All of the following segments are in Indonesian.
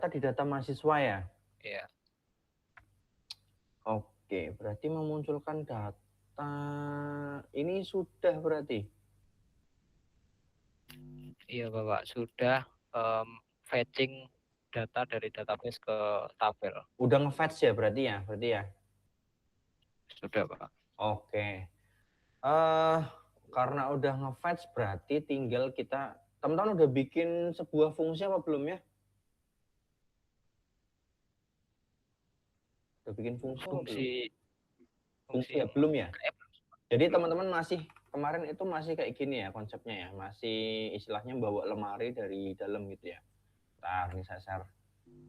Tadi data mahasiswa ya? Iya. Oke, berarti memunculkan data ini sudah berarti? Iya Bapak, sudah fetching data dari database ke tabel. Udah nge-fetch ya berarti ya? Sudah Pak. Oke. Karena udah nge-fetch berarti tinggal kita, teman-teman udah bikin sebuah fungsi apa belum ya? Udah bikin fungsi apa belum? Fungsi Ya yang belum ya? kayak Jadi belum. teman-teman masih, kemarin itu masih kayak gini ya konsepnya ya, masih istilahnya bawa lemari dari dalam gitu ya. Ntar ini saya share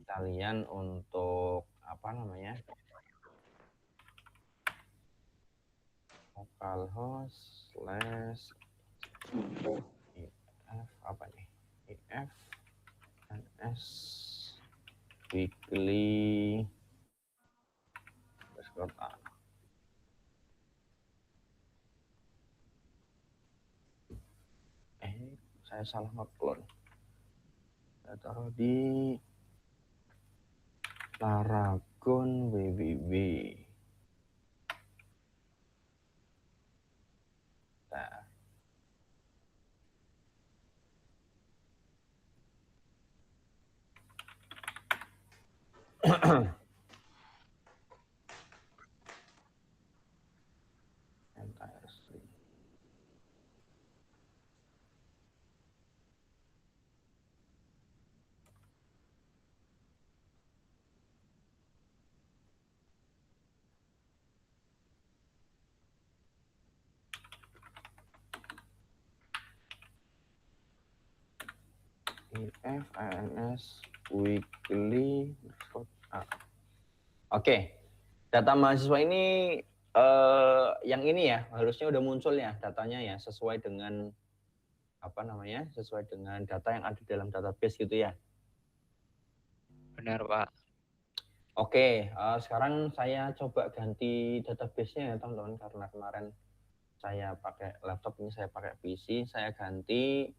kalian untuk apa namanya, localhost slash if apa nih, if ns weekly underscore a. Saya salah ngeklon, saya taruh di Laragon www. Nah, entire string. if ins weekly underscore a. Oke, data mahasiswa ini yang ini ya harusnya udah muncul ya datanya ya, sesuai dengan apa namanya, sesuai dengan data yang ada dalam database gitu ya. Benar Pak. Oke, sekarang saya coba ganti database-nya ya teman-teman, karena kemarin saya pakai laptop, ini saya pakai PC, saya ganti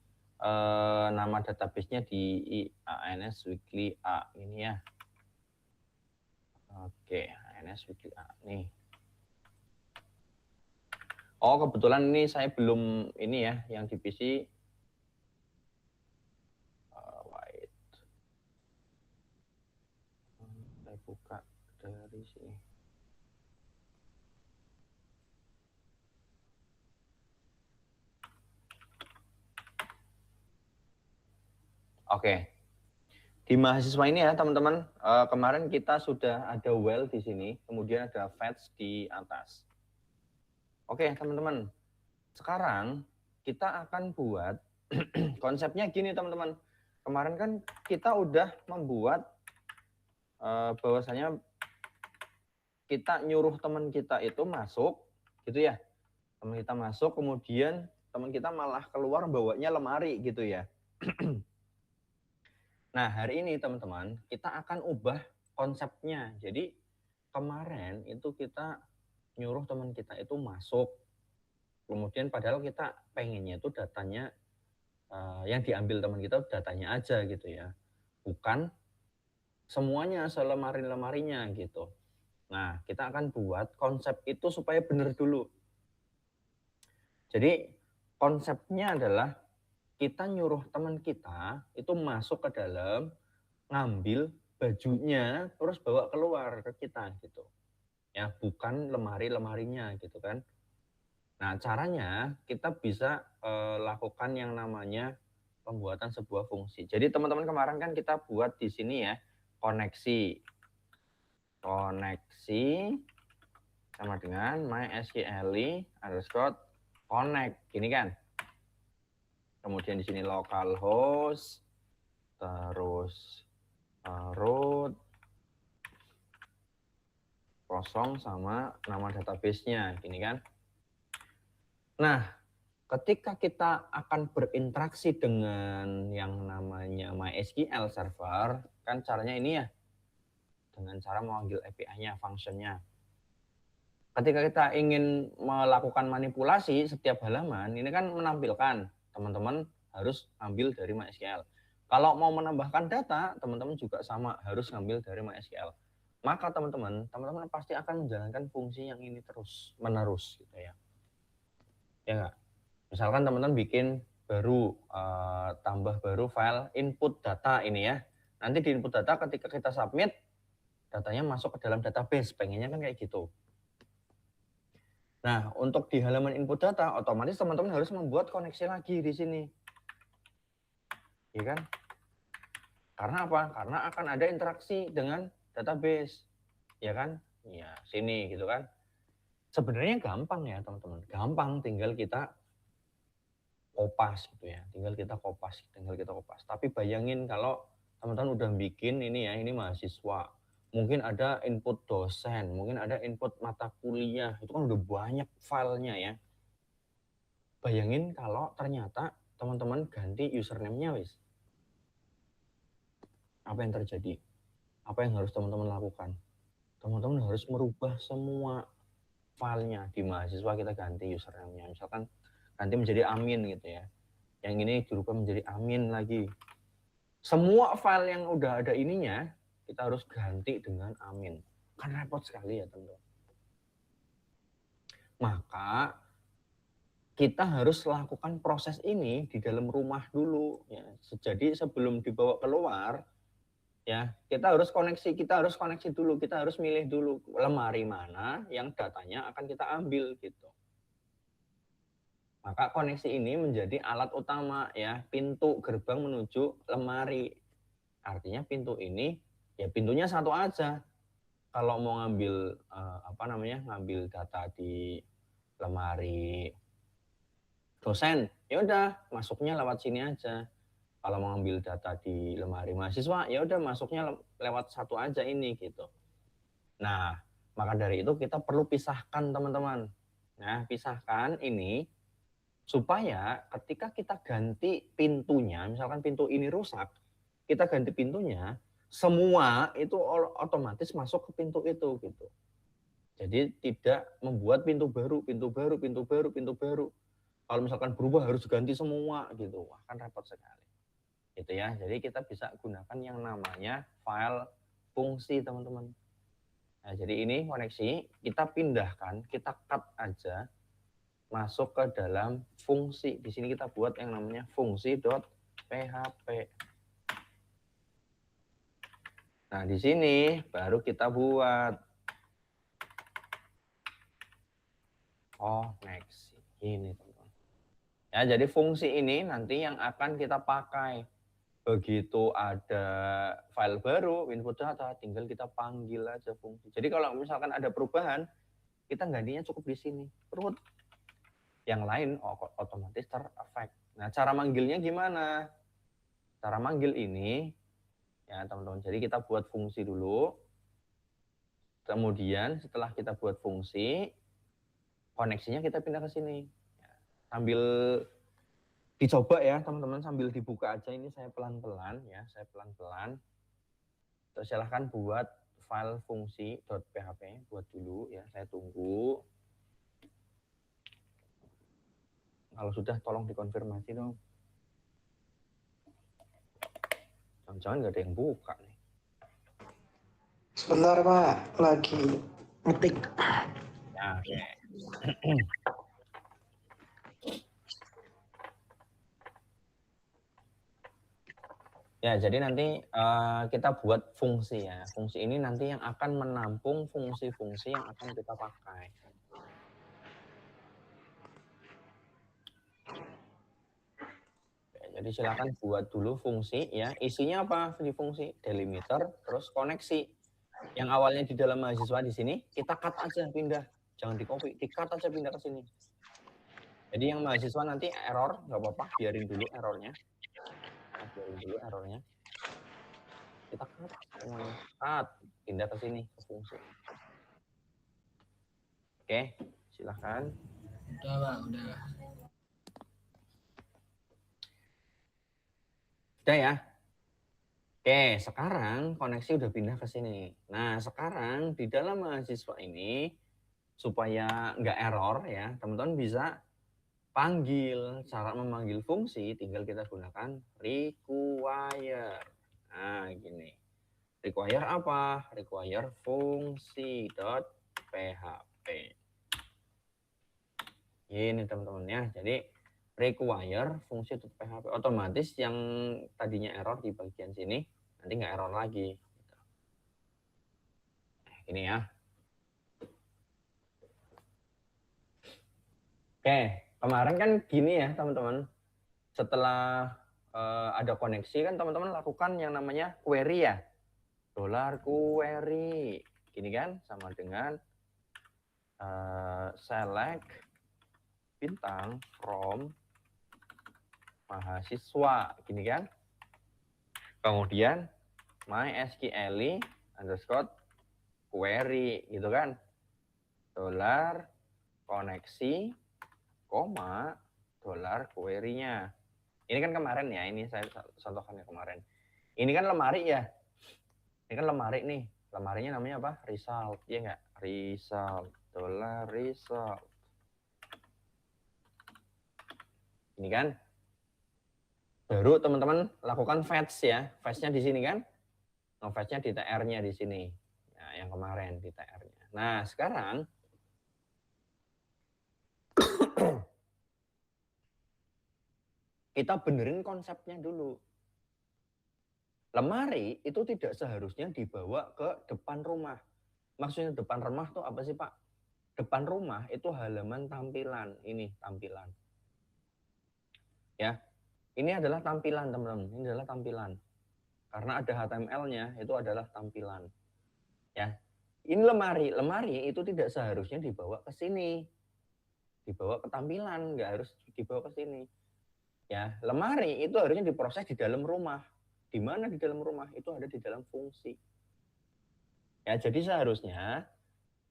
nama database-nya di ANS Weekly A ini ya. Oke, ANS Weekly A nih. Oh, kebetulan ini saya belum ini ya, yang di PC. Wait. Saya buka dari sini. Oke. Di mahasiswa ini ya teman-teman, kemarin kita sudah ada well di sini, kemudian ada fetch di atas. Oke teman-teman, sekarang kita akan buat konsepnya gini teman-teman. Kemarin kan kita udah membuat bahwasanya kita nyuruh teman kita itu masuk, gitu ya. Teman kita masuk, kemudian teman kita malah keluar bawanya lemari gitu ya. Nah, hari ini teman-teman, kita akan ubah konsepnya. Jadi kemarin itu kita nyuruh teman kita itu masuk. Kemudian padahal kita pengennya itu datanya yang diambil teman kita datanya aja gitu ya. Bukan semuanya selemari-lemarinya gitu. Nah, kita akan buat konsep itu supaya benar dulu. Jadi konsepnya adalah kita nyuruh teman kita itu masuk ke dalam, ngambil bajunya terus bawa keluar ke kita gitu ya, bukan lemari-lemarinya gitu kan. Nah caranya kita bisa lakukan yang namanya pembuatan sebuah fungsi. Jadi teman-teman kemarin kan kita buat di sini ya, koneksi sama dengan mysqli underscore connect gini kan. Kemudian di sini localhost, terus root kosong sama nama database-nya gini kan. Nah, ketika kita akan berinteraksi dengan yang namanya MySQL server, kan caranya ini ya, dengan cara memanggil API-nya, function-nya. Ketika kita ingin melakukan manipulasi setiap halaman, ini kan menampilkan teman-teman harus ambil dari MySQL. Kalau mau menambahkan data, teman-teman juga sama, harus ngambil dari MySQL. Maka teman-teman pasti akan menjalankan fungsi yang ini terus menerus gitu ya. Ya nggak? Misalkan teman-teman bikin baru tambah baru file input data ini ya. Nanti di input data ketika kita submit, datanya masuk ke dalam database, pengennya kan kayak gitu. Nah, untuk di halaman input data, otomatis teman-teman harus membuat koneksi lagi di sini. Ya kan? Karena apa? Karena akan ada interaksi dengan database. Ya kan? Ya, sini gitu kan. Sebenarnya gampang ya, teman-teman. Gampang, tinggal kita kopas gitu ya. Tinggal kita kopas. Tapi bayangin kalau teman-teman udah bikin ini ya, ini mahasiswa. Mungkin ada input dosen, mungkin ada input mata kuliah. Itu kan udah banyak filenya ya. Bayangin kalau ternyata teman-teman ganti username-nya wis. Apa yang terjadi? Apa yang harus teman-teman lakukan? Teman-teman harus merubah semua filenya di mahasiswa, kita ganti username-nya. Misalkan ganti menjadi Amin gitu ya. Yang ini dirubah menjadi Amin lagi. Semua file yang udah ada ininya, kita harus ganti dengan Amin. Kan repot sekali ya teman-teman. Maka kita harus lakukan proses ini di dalam rumah dulu ya. Jadi sebelum dibawa keluar ya, kita harus koneksi dulu, kita harus milih dulu lemari mana yang datanya akan kita ambil gitu. Maka koneksi ini menjadi alat utama ya, pintu gerbang menuju lemari. Artinya pintu ini ya pintunya satu aja. Kalau mau ngambil ngambil data di lemari dosen, ya udah masuknya lewat sini aja. Kalau mau ngambil data di lemari mahasiswa, ya udah masuknya lewat satu aja ini gitu. Nah, maka dari itu kita perlu pisahkan teman-teman. Nah, pisahkan ini supaya ketika kita ganti pintunya, misalkan pintu ini rusak, kita ganti pintunya, semua itu otomatis masuk ke pintu itu gitu. Jadi tidak membuat pintu baru. Kalau misalkan berubah harus ganti semua gitu, wah kan repot sekali. Gitu ya. Jadi kita bisa gunakan yang namanya file fungsi teman-teman. Nah, jadi ini koneksi kita pindahkan, kita cut aja masuk ke dalam fungsi. Di sini kita buat yang namanya fungsi.php. Nah, di sini baru kita buat next. Ini teman-teman. Ya, jadi fungsi ini nanti yang akan kita pakai. Begitu ada file baru, input data, tinggal kita panggil aja fungsi. Jadi kalau misalkan ada perubahan, kita gantinya cukup di sini. Perut. Yang lain otomatis terefek. Nah, cara manggilnya gimana? Cara manggil ini, ya teman-teman, jadi kita buat fungsi dulu. Kemudian setelah kita buat fungsi, koneksinya kita pindah ke sini. Sambil dicoba ya teman-teman, sambil dibuka aja ini saya pelan-pelan ya, Terus silahkan buat file fungsi.php, buat dulu ya, saya tunggu. Kalau sudah tolong dikonfirmasi dong. Jangan-jangan nggak ada yang buka nih. Sebentar Pak, lagi ngetik. Ya, oke. Ya, jadi nanti kita buat fungsi ya. Fungsi ini nanti yang akan menampung fungsi-fungsi yang akan kita pakai. Jadi silakan buat dulu fungsi ya. Isinya apa di fungsi? Delimiter, terus koneksi. Yang awalnya di dalam mahasiswa di sini, kita cut aja, pindah. Jangan di copy, di cut aja pindah ke sini. Jadi yang mahasiswa nanti error, nggak apa-apa, biarin dulu errornya. Kita cut semuanya. Cut, pindah ke sini, ke fungsi. Oke, silahkan. Udah Pak, udah. Udah ya. Oke, sekarang koneksi udah pindah ke sini. Nah, sekarang di dalam mahasiswa ini supaya nggak error ya, teman-teman bisa panggil. Cara memanggil fungsi tinggal kita gunakan require. Nah, gini. Require apa? Require fungsi.php. Ini teman-teman ya. Jadi require fungsi.php. Otomatis yang tadinya error di bagian sini nanti nggak error lagi. Ini ya. Oke, kemarin kan gini ya teman-teman. Setelah ada koneksi kan teman-teman lakukan yang namanya query ya. $query. Gini kan sama dengan select bintang from mahasiswa. Gini kan. Kemudian mysql underscore query gitu kan. Dolar koneksi koma dolar query-nya. Ini kan kemarin ya, ini saya contohkan yang kemarin. Ini kan lemari ya. Ini kan lemari nih. Lemarinya namanya apa? Result, ya enggak? Result, dolar result. Ini kan. Baru teman-teman lakukan fetch ya. Fetch-nya di sini kan. Fetch-nya di TR-nya di sini. Nah, yang kemarin di TR-nya. Nah, sekarang kita benerin konsepnya dulu. Lemari itu tidak seharusnya dibawa ke depan rumah. Maksudnya depan rumah tuh apa sih Pak? Depan rumah itu halaman tampilan. Ini tampilan. Ya, ini adalah tampilan teman-teman. Ini adalah tampilan. Karena ada HTML-nya itu adalah tampilan. Ya, ini lemari. Lemari itu tidak seharusnya dibawa ke sini. Dibawa ke tampilan, nggak harus dibawa ke sini. Ya, lemari itu harusnya diproses di dalam rumah. Di mana di dalam rumah? Itu ada di dalam fungsi. Ya, jadi seharusnya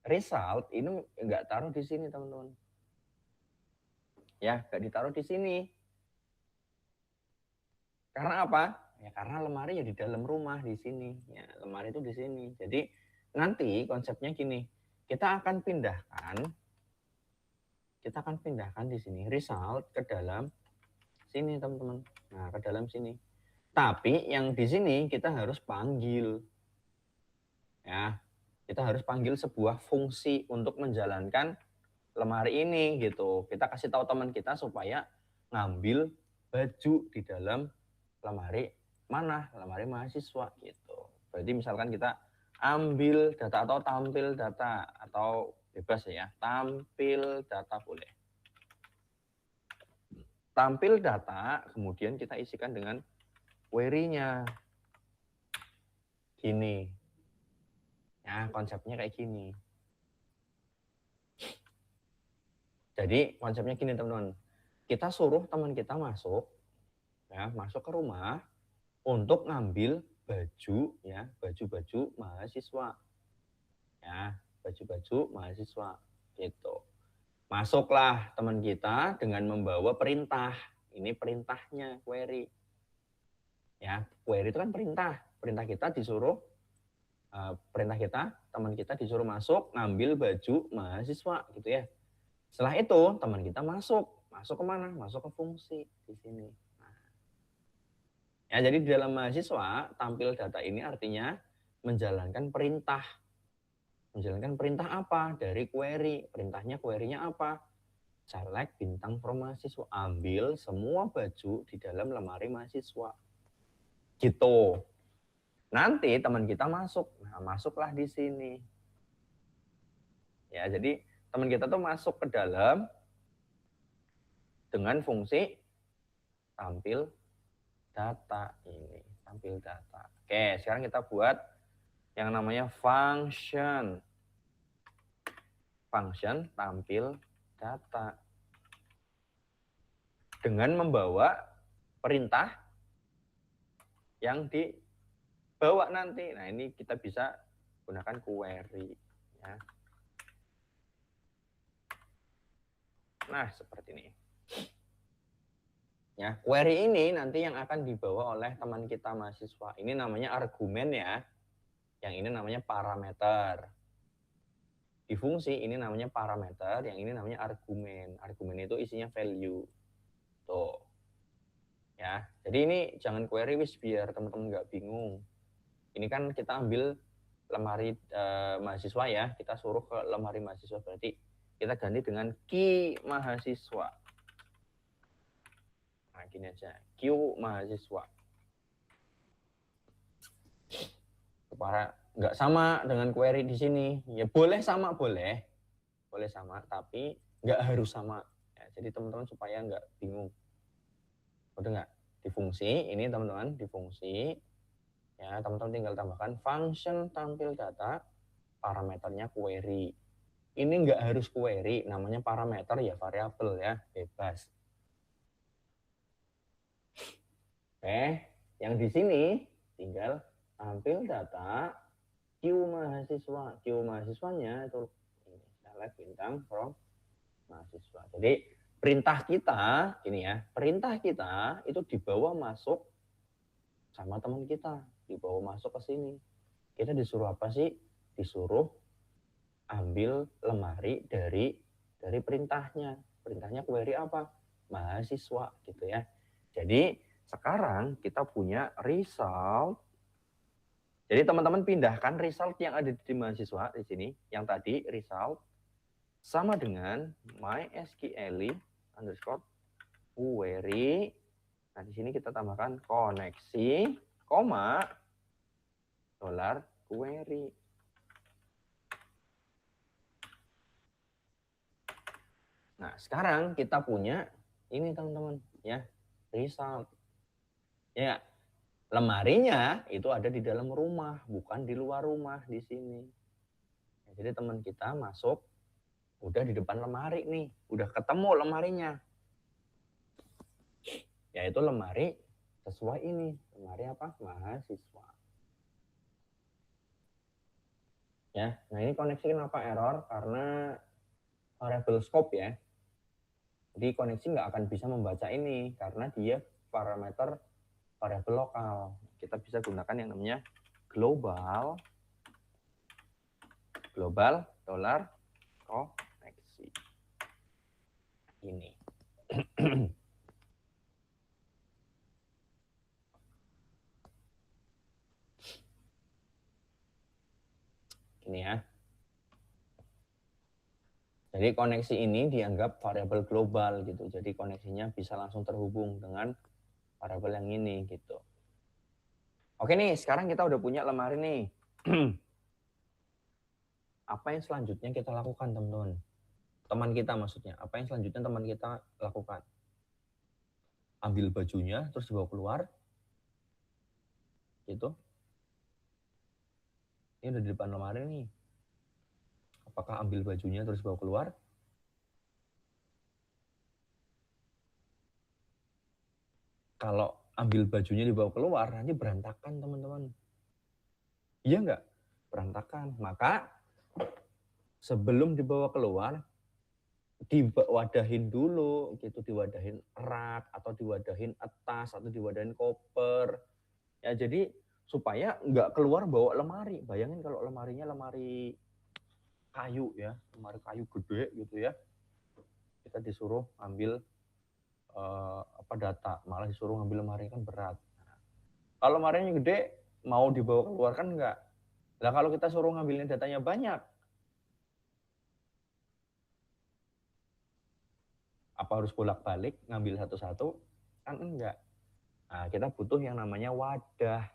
result ini nggak taruh di sini, teman-teman. Ya, nggak ditaruh di sini. Karena apa? Ya, karena lemari ya di dalam rumah di sini. Ya, lemari itu di sini. Jadi nanti konsepnya gini, kita akan pindahkan di sini result ke dalam sini, teman-teman. Nah, ke dalam sini. Tapi yang di sini kita harus panggil. Ya, kita harus panggil sebuah fungsi untuk menjalankan lemari ini gitu. Kita kasih tahu teman kita supaya ngambil baju di dalam lemari mana? Lemari mahasiswa gitu. Berarti misalkan kita ambil data atau tampil data atau bebas ya, tampil data boleh. Tampil data kemudian kita isikan dengan query-nya. Gini. Ya, konsepnya kayak gini. Jadi konsepnya gini teman-teman. Kita suruh teman kita masuk ya, masuk ke rumah untuk ngambil baju ya, baju-baju mahasiswa. Ya, baju-baju mahasiswa gitu. Masuklah teman kita dengan membawa perintah. Ini perintahnya query. Ya, query itu kan perintah. Perintah kita disuruh teman kita disuruh masuk ngambil baju mahasiswa gitu ya. Setelah itu teman kita masuk kemana? Masuk ke fungsi di sini. Nah. Ya, jadi di dalam mahasiswa tampil data ini artinya menjalankan perintah. Menjalankan perintah apa? Dari query. Perintahnya query-nya apa? Select bintang from mahasiswa. Ambil semua baju di dalam lemari mahasiswa. Gitu. Nanti teman kita masuk. Nah, masuklah di sini. Ya, jadi teman kita tuh masuk ke dalam dengan fungsi tampil data ini. Tampil data. Oke, sekarang kita buat yang namanya function. Function tampil data. Dengan membawa perintah yang dibawa nanti. Nah, ini kita bisa gunakan query. Ya. Nah, seperti ini. Ya, query ini nanti yang akan dibawa oleh teman kita mahasiswa. Ini namanya argumen ya. Yang ini namanya parameter. Di Di fungsi ini namanya parameter, yang ini namanya argumen. Argumen itu isinya value. Tuh. Ya, jadi ini jangan query wis biar teman-teman nggak bingung. Ini kan kita ambil lemari mahasiswa ya, kita suruh ke lemari mahasiswa, berarti kita ganti dengan key mahasiswa. Nah, gini aja, Q mahasiswa. Supaya nggak sama dengan query di sini. Ya boleh sama, boleh sama, tapi nggak harus sama. Ya, jadi teman-teman supaya nggak bingung. Udah nggak? Di fungsi ini teman-teman, di fungsi ya teman-teman tinggal tambahkan function tampil data, parameternya query. Ini nggak harus query, namanya parameter ya variabel ya, bebas. Oke, yang di sini tinggal tampil data Q mahasiswa. Q mahasiswanya itu ini, select bintang from mahasiswa. Jadi perintah kita, ini ya, perintah kita itu dibawa masuk sama teman kita, dibawa masuk ke sini. Kita disuruh apa sih? Disuruh ambil lemari dari perintahnya. Perintahnya query apa? Mahasiswa gitu ya. Jadi sekarang kita punya result. Jadi teman-teman pindahkan result yang ada di mahasiswa di sini, yang tadi result sama dengan mysql underscore query. Nah, di sini kita tambahkan koneksi, koma, $ query. Nah, sekarang kita punya ini teman-teman ya, result. Ya, lemarinya itu ada di dalam rumah, bukan di luar rumah di sini. Ya, jadi teman kita masuk, udah di depan lemari nih, udah ketemu lemarinya. Yaitu lemari sesuai ini, lemari apa? Mahasiswa. Ya, nah ini koneksi kenapa error? Karena variable scope ya. Jadi koneksi nggak akan bisa membaca ini karena dia parameter variabel lokal. Kita bisa gunakan yang namanya global $koneksi. Ini. Ini ya. Jadi koneksi ini dianggap variabel global gitu. Jadi koneksinya bisa langsung terhubung dengan variabel yang ini gitu. Oke nih, sekarang kita udah punya lemari nih. Apa yang selanjutnya kita lakukan, teman-teman? Teman kita maksudnya. Apa yang selanjutnya teman kita lakukan? Ambil bajunya, terus dibawa keluar. Gitu. Ini udah di depan lemari nih. Apakah ambil bajunya terus bawa keluar? Kalau ambil bajunya dibawa keluar, nanti berantakan teman-teman. Iya nggak? Berantakan. Maka sebelum dibawa keluar, diwadahin dulu, gitu, diwadahin rak, atau diwadahin atas, atau diwadahin koper. Ya jadi supaya nggak keluar bawa lemari. Bayangin kalau lemarinya lemari kayu ya, lemari kayu gede gitu ya. Kita disuruh ambil data, malah disuruh ngambil lemari kan berat. Nah, kalau lemarinya gede, mau dibawa keluar kan enggak. Nah kalau kita suruh ngambilin datanya banyak, apa harus bolak-balik ngambil satu-satu? Kan enggak. Nah, kita butuh yang namanya wadah.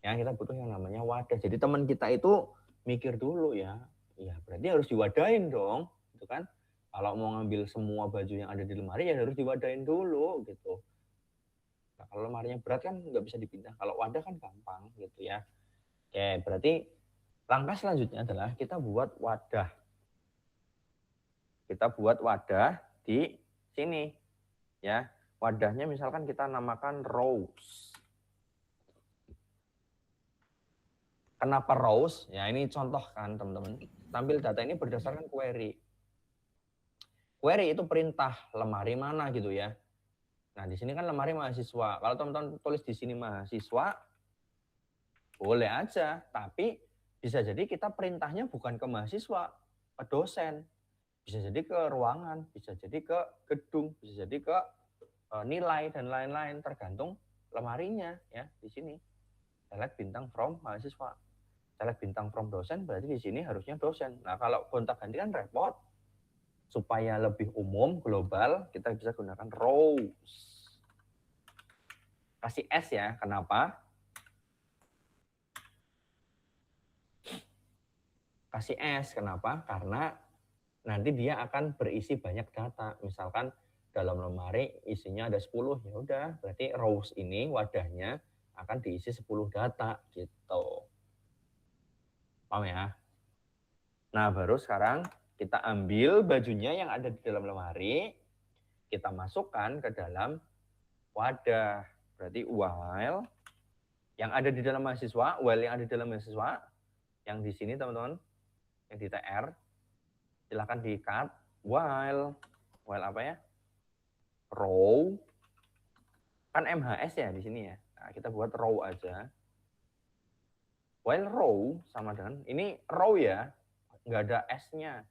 Ya, kita butuh yang namanya wadah. Jadi teman kita itu mikir dulu ya. Ya, berarti harus diwadahin dong, gitu kan? Kalau mau ngambil semua baju yang ada di lemari ya harus diwadahin dulu gitu. Nah, kalau lemarinya berat kan nggak bisa dipindah. Kalau wadah kan gampang gitu ya. Oke, berarti langkah selanjutnya adalah kita buat wadah. Kita buat wadah di sini ya. Wadahnya misalkan kita namakan rows. Kenapa rows? Ya ini contoh kan teman-teman. Tampil data ini berdasarkan query. Query itu perintah lemari mana gitu ya. Nah di sini kan lemari mahasiswa. Kalau teman-teman tulis di sini mahasiswa, boleh aja. Tapi Bisa jadi kita perintahnya bukan ke mahasiswa, ke dosen. Bisa jadi ke ruangan, bisa jadi ke gedung, bisa jadi ke nilai dan lain-lain, tergantung lemarinya ya di sini. Select bintang from mahasiswa. Select bintang from dosen berarti di sini harusnya dosen. Nah, kalau gonta-ganti kan repot. Supaya lebih umum, global, kita bisa gunakan rows. Kasih S ya, kenapa? Kasih S, kenapa? Karena nanti dia akan berisi banyak data. Misalkan dalam lemari isinya ada 10, ya udah, berarti rows ini wadahnya akan diisi 10 data gitu. Paham ya? Nah, baru sekarang kita ambil bajunya yang ada di dalam lemari, kita masukkan ke dalam wadah. Berarti while yang ada di dalam mahasiswa, yang di sini teman-teman, yang di TR, silahkan di-cut. While apa ya? Row, kan MHS ya di sini ya. Nah, kita buat row aja. While row sama dengan, ini row ya, nggak ada S-nya.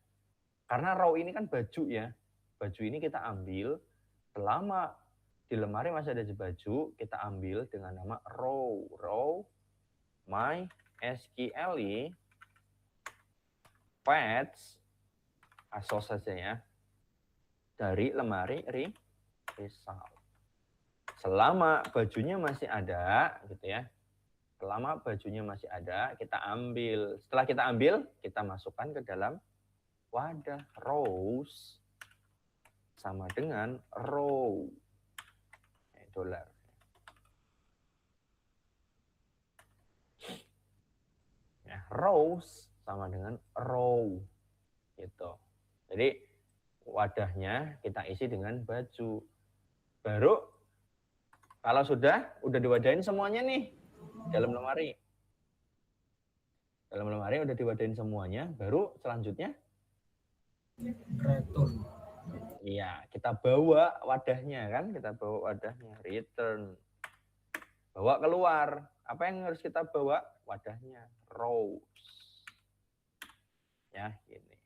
Karena row ini kan baju ya. Baju ini kita ambil, selama di lemari masih ada baju, kita ambil dengan nama row. Row MySQL fetch asos saja ya. Dari lemari result. Selama bajunya masih ada, gitu ya. Selama bajunya masih ada, kita ambil. Setelah kita ambil, kita masukkan ke dalam wadah. Rows sama dengan row. Dolar. Ya, rows sama dengan row. Gitu. Jadi wadahnya kita isi dengan baju. Baru kalau sudah diwadahin semuanya nih dalam lemari. Dalam lemari udah diwadahin semuanya, baru selanjutnya return. iya, kita bawa wadahnya kan, kita bawa wadahnya, return. Bawa keluar. Apa yang harus kita bawa? Wadahnya, rows. Ya, gini.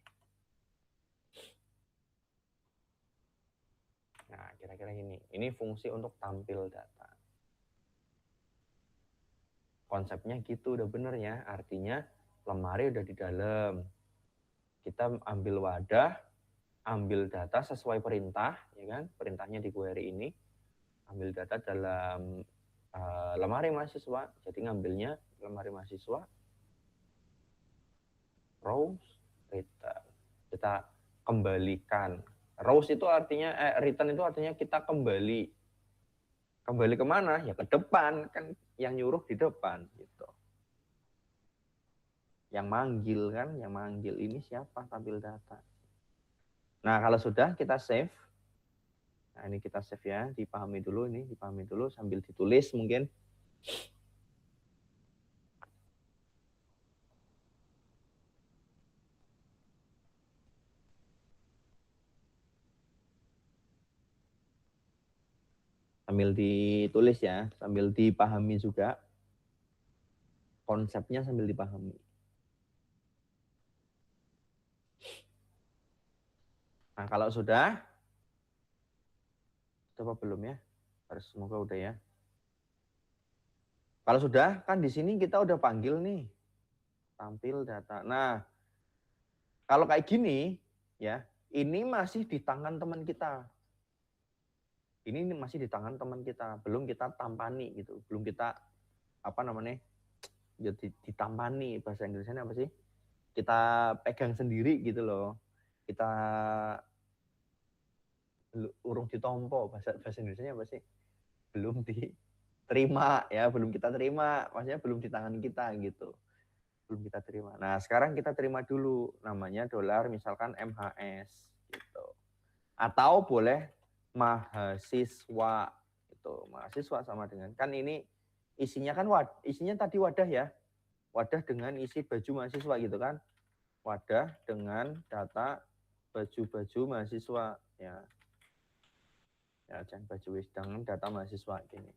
Nah, kira-kira gini. Ini fungsi untuk tampil data. Konsepnya gitu udah bener ya. Artinya lemari udah di dalam. Kita ambil wadah, ambil data sesuai perintah, ya kan? Perintahnya di query ini. Ambil data dalam lemari mahasiswa. Jadi ngambilnya lemari mahasiswa. Rows, return. Kita kembalikan. Rows itu artinya, return itu artinya kita kembali. Kembali kemana? Ya ke depan. Kan yang nyuruh di depan. Gitu. Yang manggil kan, yang manggil ini siapa? Tampil data. Nah, kalau sudah kita save. Nah, ini kita save ya, dipahami dulu sambil ditulis mungkin. Sambil ditulis ya, sambil dipahami juga. Konsepnya sambil dipahami. Nah, kalau sudah, coba belum ya? Harus semoga udah ya. Kalau sudah, kan di sini kita udah panggil nih. Tampil data. Nah, kalau kayak gini, ya, ini masih di tangan teman kita. Ini masih di tangan teman kita. Belum kita tampani gitu. Belum kita, ya ditampani. Bahasa Inggrisnya apa sih? Kita pegang sendiri gitu loh. Kita urung ditompo, bahasa Indonesia apa sih? Belum diterima ya, belum kita terima, maksudnya belum di tangan kita gitu. Belum kita terima. Nah, sekarang kita terima dulu, namanya dolar misalkan MHS gitu. Atau boleh mahasiswa gitu. Mahasiswa sama dengan, kan ini isinya kan isinya tadi wadah ya. Wadah dengan isi baju mahasiswa gitu kan. Wadah dengan data baju-baju mahasiswa ya. Ya, jangan baju dengan data mahasiswa gini.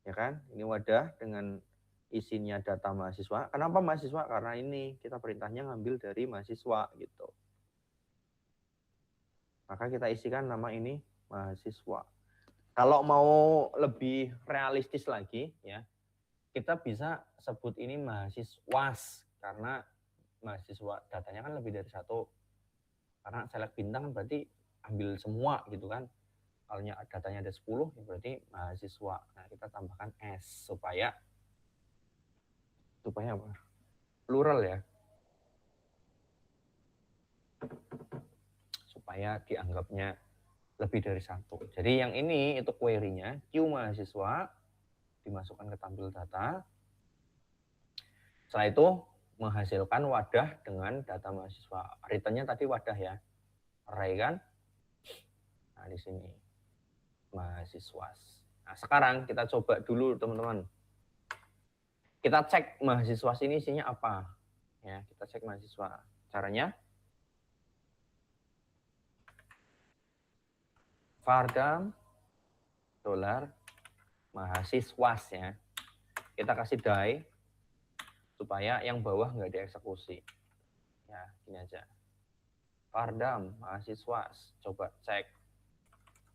Ya kan? Ini wadah dengan isinya data mahasiswa. Kenapa mahasiswa? Karena ini kita perintahnya ngambil dari mahasiswa gitu. Maka kita isikan nama ini mahasiswa. Kalau mau lebih realistis lagi ya, kita bisa sebut ini mahasiswas karena mahasiswa datanya kan lebih dari satu. Karena select bintang kan berarti ambil semua gitu kan. Kalau datanya ada 10 ya berarti mahasiswa. Nah, kita tambahkan S supaya apa? Plural ya. Supaya dianggapnya lebih dari satu. Jadi yang ini itu query-nya Q mahasiswa dimasukkan ke tampil data. Setelah itu menghasilkan wadah dengan data mahasiswa. Return-nya tadi wadah ya. Array kan? Nah, di sini mahasiswas. Nah, sekarang kita coba dulu teman-teman. Kita cek mahasiswas ini isinya apa. Ya, kita cek mahasiswa. Caranya vardam $mahasiswas ya. Kita kasih die supaya yang bawah nggak dieksekusi. Ya, gini aja. Vardam mahasiswas. Coba cek.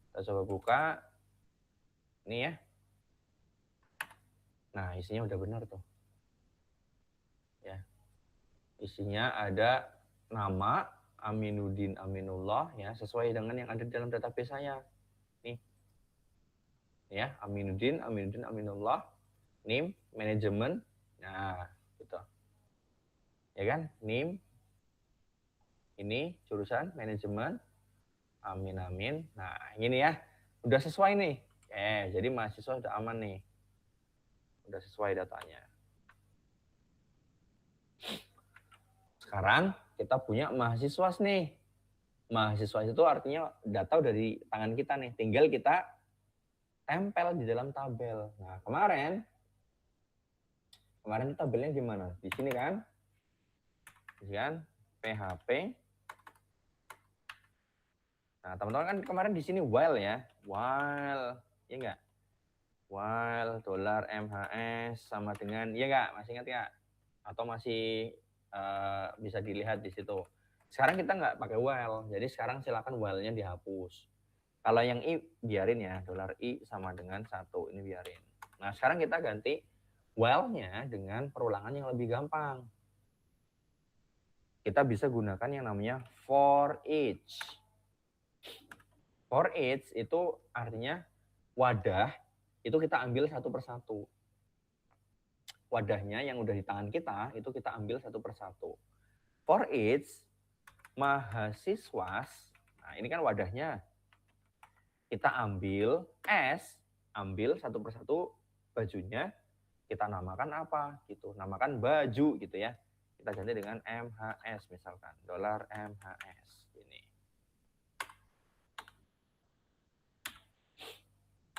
Kita coba buka. Ini ya. Nah, isinya udah benar tuh. Ya. Isinya ada nama Aminuddin Aminullah ya, sesuai dengan yang ada di dalam database saya. Nih. Ya, Aminuddin Aminullah, NIM, manajemen. Nah, gitu. Ya kan? NIM. Ini jurusan manajemen. Amin. Nah, ini ya. Udah sesuai nih. Jadi mahasiswa udah aman nih. Udah sesuai datanya. Sekarang kita punya mahasiswa nih. Mahasiswa itu artinya data udah di tangan kita nih. Tinggal kita tempel di dalam tabel. Nah, kemarin tabelnya gimana? Di sini kan? Di sini kan? PHP. Nah, teman-teman kan kemarin di sini while ya. While. Ya enggak? While $MHS sama dengan, ya enggak? Masih ingat ya? Atau masih bisa dilihat di situ. Sekarang kita nggak pakai while, jadi sekarang silakan while-nya dihapus. Kalau yang i biarin ya, $i sama dengan 1, ini biarin. Nah, sekarang kita ganti while-nya dengan perulangan yang lebih gampang. Kita bisa gunakan yang namanya for each. For each itu artinya wadah itu kita ambil satu persatu. Wadahnya yang udah di tangan kita itu kita ambil satu persatu. For each mahasiswas, nah ini kan wadahnya. Kita ambil S, ambil satu persatu bajunya, kita namakan apa gitu. Namakan baju gitu ya. Kita ganti dengan MHS misalkan, $MHS ini.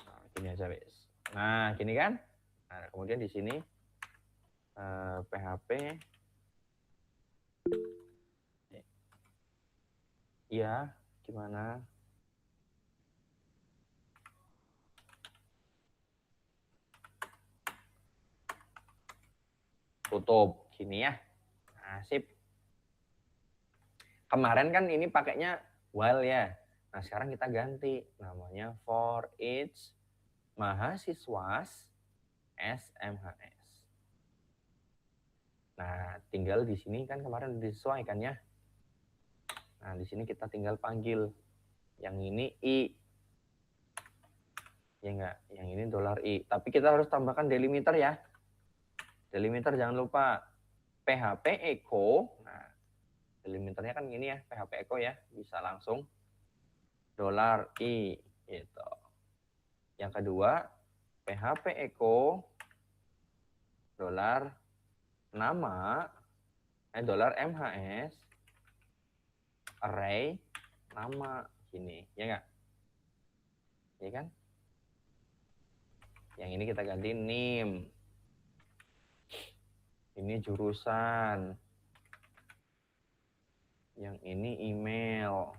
Nah, gini aja wis. Nah, gini kan? Nah, kemudian di sini PHP ya, gimana? Tutup gini ya. Nah, sip. Kemarin kan ini pakainya while ya. Nah, sekarang kita ganti namanya for each mahasiswas SMHS. Nah, tinggal di sini kan kemarin disesuaikan ya. Nah, di sini kita tinggal panggil yang ini I. Ya enggak? Yang ini $I. Tapi kita harus tambahkan delimiter ya. Delimiter jangan lupa. PHP echo. Nah, delimiternya kan gini ya. PHP echo ya. Bisa langsung $I. Gitu. Yang kedua, PHP echo nama $MHS array nama gini, ya enggak? Ya kan? Yang ini kita ganti NIM. Ini jurusan. Yang ini email.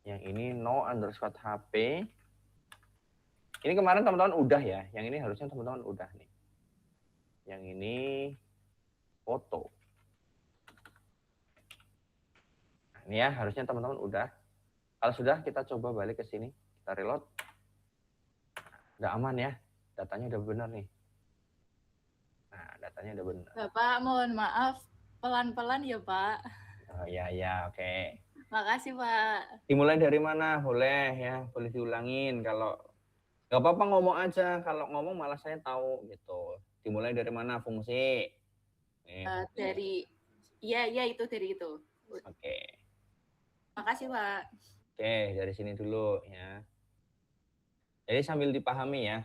Yang ini no_HP. Ini kemarin teman-teman udah ya. Yang ini harusnya teman-teman udah nih. Yang ini foto. Nah, ini ya harusnya teman-teman udah. Kalau sudah kita coba balik ke sini. Kita reload. Udah aman ya. Datanya udah benar nih. Nah, datanya udah benar. Bapak, mohon maaf. Pelan-pelan ya, Pak. Oh, ya, oke. Makasih, Pak. Dimulai dari mana? Boleh ya, boleh diulangin. Kalau nggak apa-apa ngomong aja. Kalau ngomong malah saya tahu gitu. Dimulai dari mana fungsi? Fungsi. Dari, iya itu dari itu. Oke. Makasih, Pak. Oke, dari sini dulu ya. Jadi sambil dipahami ya.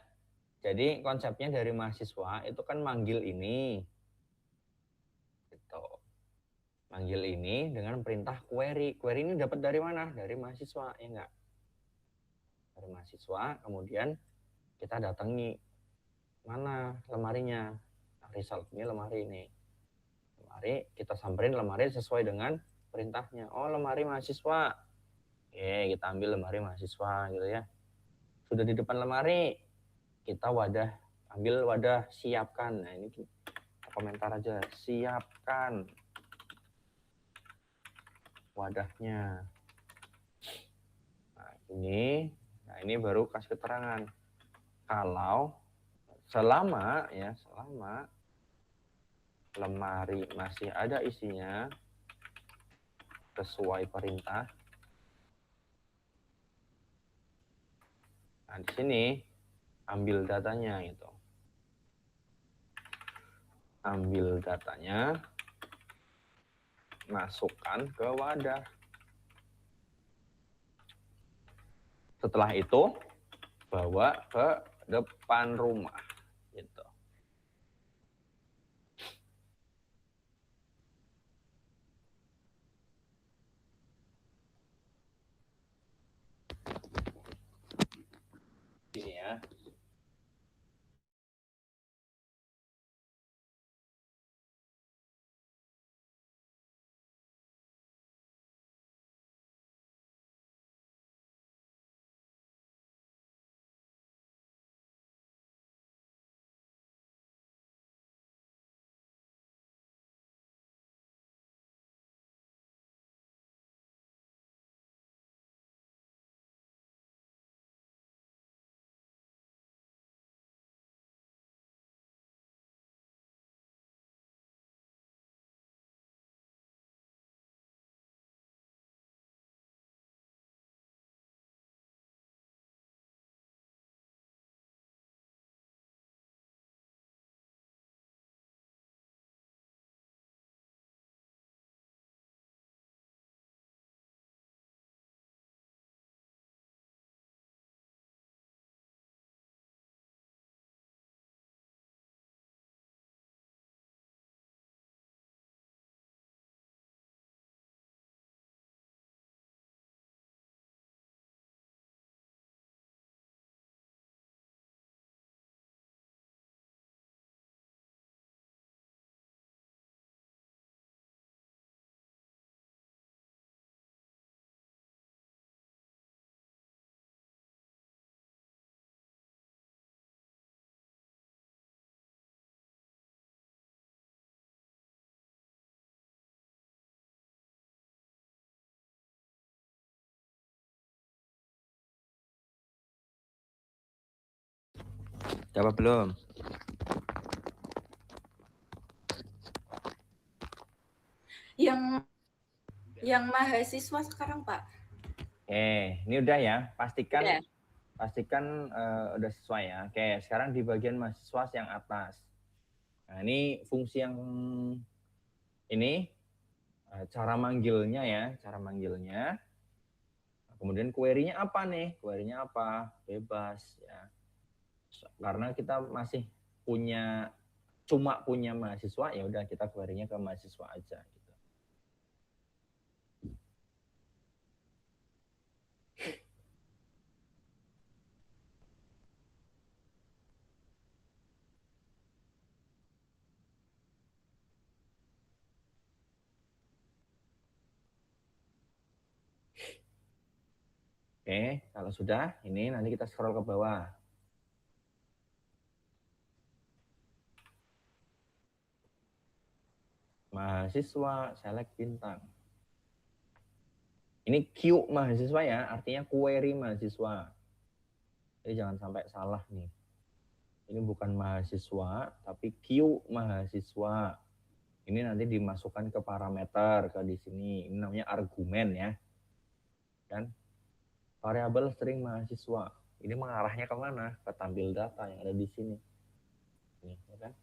Jadi konsepnya dari mahasiswa itu kan manggil ini. Gitu. Manggil ini dengan perintah query. Query ini dapat dari mana? Dari mahasiswa, ya enggak? Dari mahasiswa, kemudian kita datangi mana lemarinya. Nah, result ini lemari ini. Lemari, kita samperin lemari sesuai dengan perintahnya. Oh, lemari mahasiswa. Oke, kita ambil lemari mahasiswa gitu ya. Sudah di depan lemari, kita ambil wadah, siapkan. Nah, ini komentar aja, siapkan wadahnya. Nah, ini baru kasih keterangan. Kalau selama lemari masih ada isinya sesuai perintah. Nah, di sini ambil datanya gitu. Ambil datanya, masukkan ke wadah. Setelah itu bawa ke depan rumah gitu. Ini ya. Jawab belum? Yang mahasiswa sekarang, Pak. Ini udah ya. Pastikan Udah. Udah sesuai ya. Oke, sekarang di bagian mahasiswa yang atas. Nah, ini fungsi yang ini cara manggilnya ya, cara manggilnya. Kemudian query-nya apa nih? Query-nya apa? Bebas ya. Karena kita masih cuma punya mahasiswa, ya udah kita query-nya ke mahasiswa aja gitu. Oke, kalau sudah, ini nanti kita scroll ke bawah. Mahasiswa, select bintang. Ini Q mahasiswa ya, artinya query mahasiswa. Jadi jangan sampai salah nih. Ini bukan mahasiswa, tapi Q mahasiswa. Ini nanti dimasukkan ke parameter ke di sini. Ini namanya argumen ya. Dan variabel string mahasiswa. Ini mengarahnya kemana? Ke tampil data yang ada di sini. Nih, ya kan?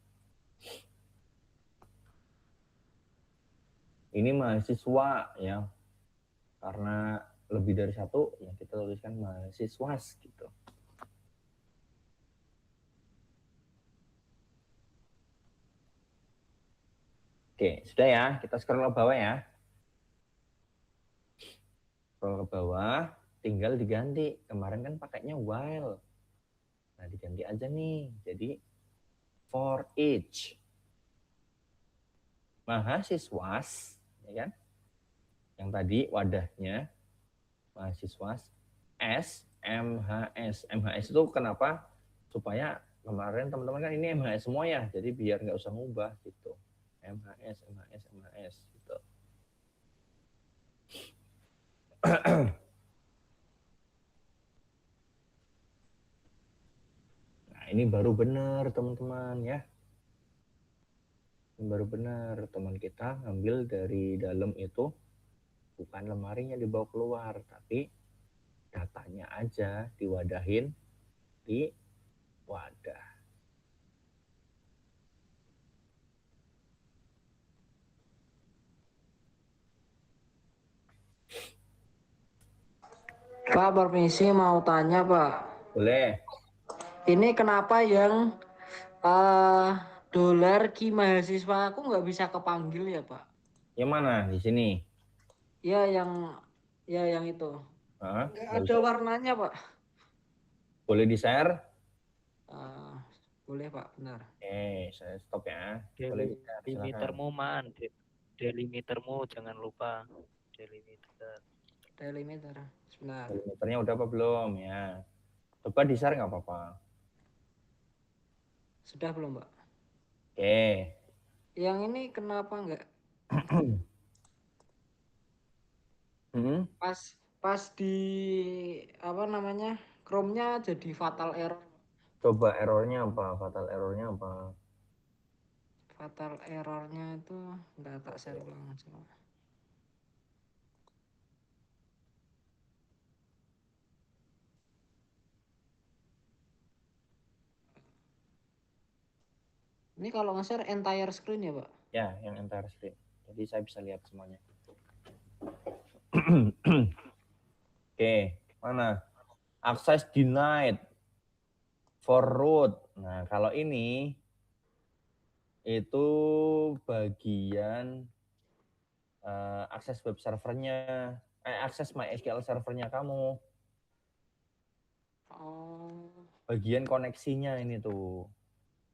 Ini mahasiswa ya. Karena lebih dari satu, ya kita tuliskan mahasiswas gitu. Oke, sudah ya. Kita scroll ke bawah ya. Scroll ke bawah, tinggal diganti. Kemarin kan pakainya while. Nah, diganti aja nih. Jadi, for each mahasiswas, ya kan? Yang tadi wadahnya mahasiswas S, MHS. MHS itu kenapa? Supaya kemarin teman-teman kan ini MHS semua ya. Jadi biar nggak usah ngubah gitu. MHS, MHS, MHS gitu. Nah, ini baru benar teman-teman ya. Ini baru benar teman kita ngambil dari dalam itu bukan lemarinya dibawa keluar, tapi datanya aja diwadahin di wadah. Pak, permisi mau tanya, Pak. Boleh. Ini kenapa yang dolar ki mahasiswa aku nggak bisa kepanggil ya, Pak? Yang mana di sini? Ya, yang itu. Hah? Nggak Nggak ada bisa. warnanya, Pak. Boleh di share? Boleh, Pak, benar. Saya stop ya. Boleh di share, silakan. Delimitermu man, delimitermu jangan lupa delimiter. Delimiter, sebentar. Delimiternya udah apa belum ya? Coba di share nggak apa-apa. Sudah belum, Pak? Oke. Yang ini kenapa nggak? Pas di apa namanya Chrome-nya jadi fatal error. Coba errornya apa? Fatal errornya apa? Fatal errornya itu nggak tak share ulang aja. Ini kalau nge-share entire screen ya, Pak? Ya, yang entire screen. Jadi saya bisa lihat semuanya. Oke, mana? Access denied for root. Nah, kalau ini itu bagian akses web servernya, akses MySQL servernya kamu. Oh. Bagian koneksinya ini tuh.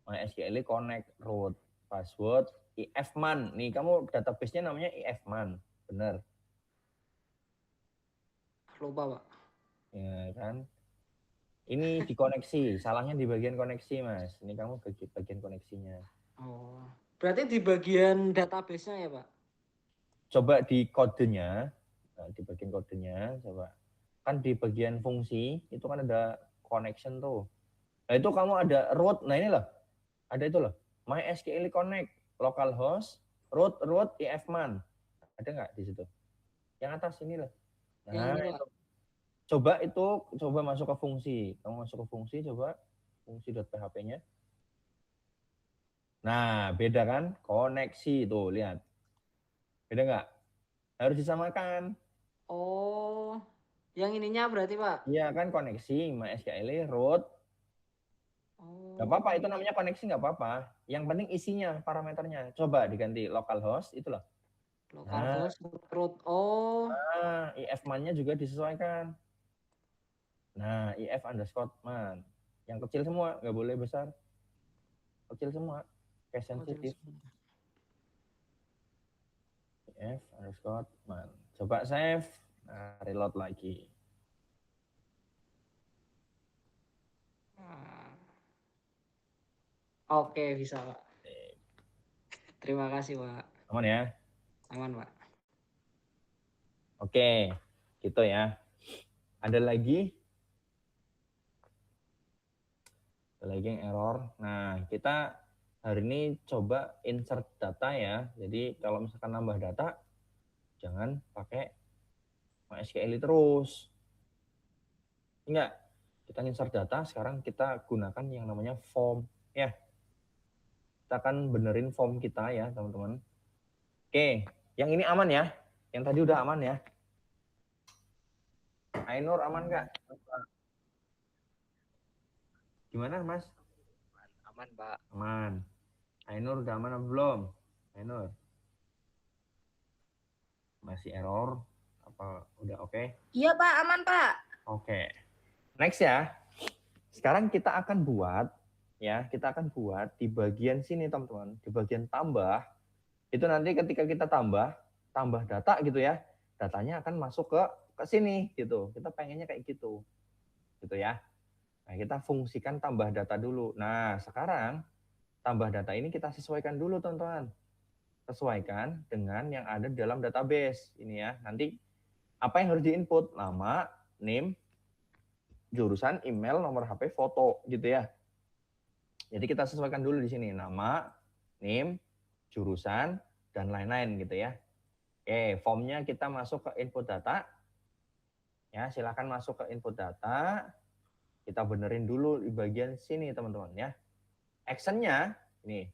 MySQL connect root password ifman. Nih kamu database-nya namanya ifman, bener? Lupa, Pak. Ya kan? Ini dikoneksi, salahnya di bagian koneksi, Mas. Ini kamu bagian koneksinya. Oh. Berarti di bagian database-nya ya, Pak? Coba di kodenya, nah, di bagian kodenya, coba. Kan di bagian fungsi, itu kan ada connection tuh. Nah itu kamu ada root, nah ini loh. Ada itu loh. MySQL connect, localhost, root ifman. Ada nggak di situ? Yang atas ini loh. Nah, Yang ini, itu. Coba masuk ke fungsi. Kamu masuk ke fungsi, coba fungsi.php-nya. Nah, beda kan? Koneksi tuh, lihat. Beda nggak? Harus disamakan. Oh, yang ininya berarti, Pak? Iya kan, koneksi MySQL root. Oh. Nggak apa-apa, itu namanya koneksi nggak apa-apa. Yang penting isinya, parameternya. Coba diganti localhost, itu loh. Localhost, root. Oh. Nah, ifman-nya juga disesuaikan. Nah, if_man. Yang kecil semua, nggak boleh besar. Kecil semua, case sensitif. if_man. Coba save, nah, reload lagi. Oke, bisa, Pak. Terima kasih, Pak. Aman ya? Aman, Pak. Oke, gitu ya. Ada lagi yang error. Nah, kita hari ini coba insert data ya. Jadi kalau misalkan nambah data, jangan pakai MySQL terus. Enggak, kita insert data, sekarang kita gunakan yang namanya form ya. Kita akan benerin form kita ya teman-teman. Oke, yang ini aman ya? Yang tadi udah aman ya? Ainur aman nggak? Gimana Mas? Aman, Pak. Aman. Ainur udah aman apa belum? Ainur masih error? Apa udah oke? Iya Pak, aman Pak. Oke. Next ya. Sekarang kita akan buat di bagian sini teman-teman, di bagian tambah. Itu nanti ketika kita tambah data gitu ya, datanya akan masuk ke sini gitu. Kita pengennya kayak gitu. Gitu ya. Nah, kita fungsikan tambah data dulu. Nah, sekarang tambah data ini kita sesuaikan dulu teman-teman. Sesuaikan dengan yang ada di dalam database ini ya. Nanti apa yang harus diinput? Nama, name, jurusan, email, nomor HP, foto gitu ya. Jadi kita sesuaikan dulu di sini nama, name, jurusan, dan lain-lain gitu ya. Oke, formnya kita masuk ke input data. Ya, silakan masuk ke input data. Kita benerin dulu di bagian sini teman-teman ya. Actionnya ini,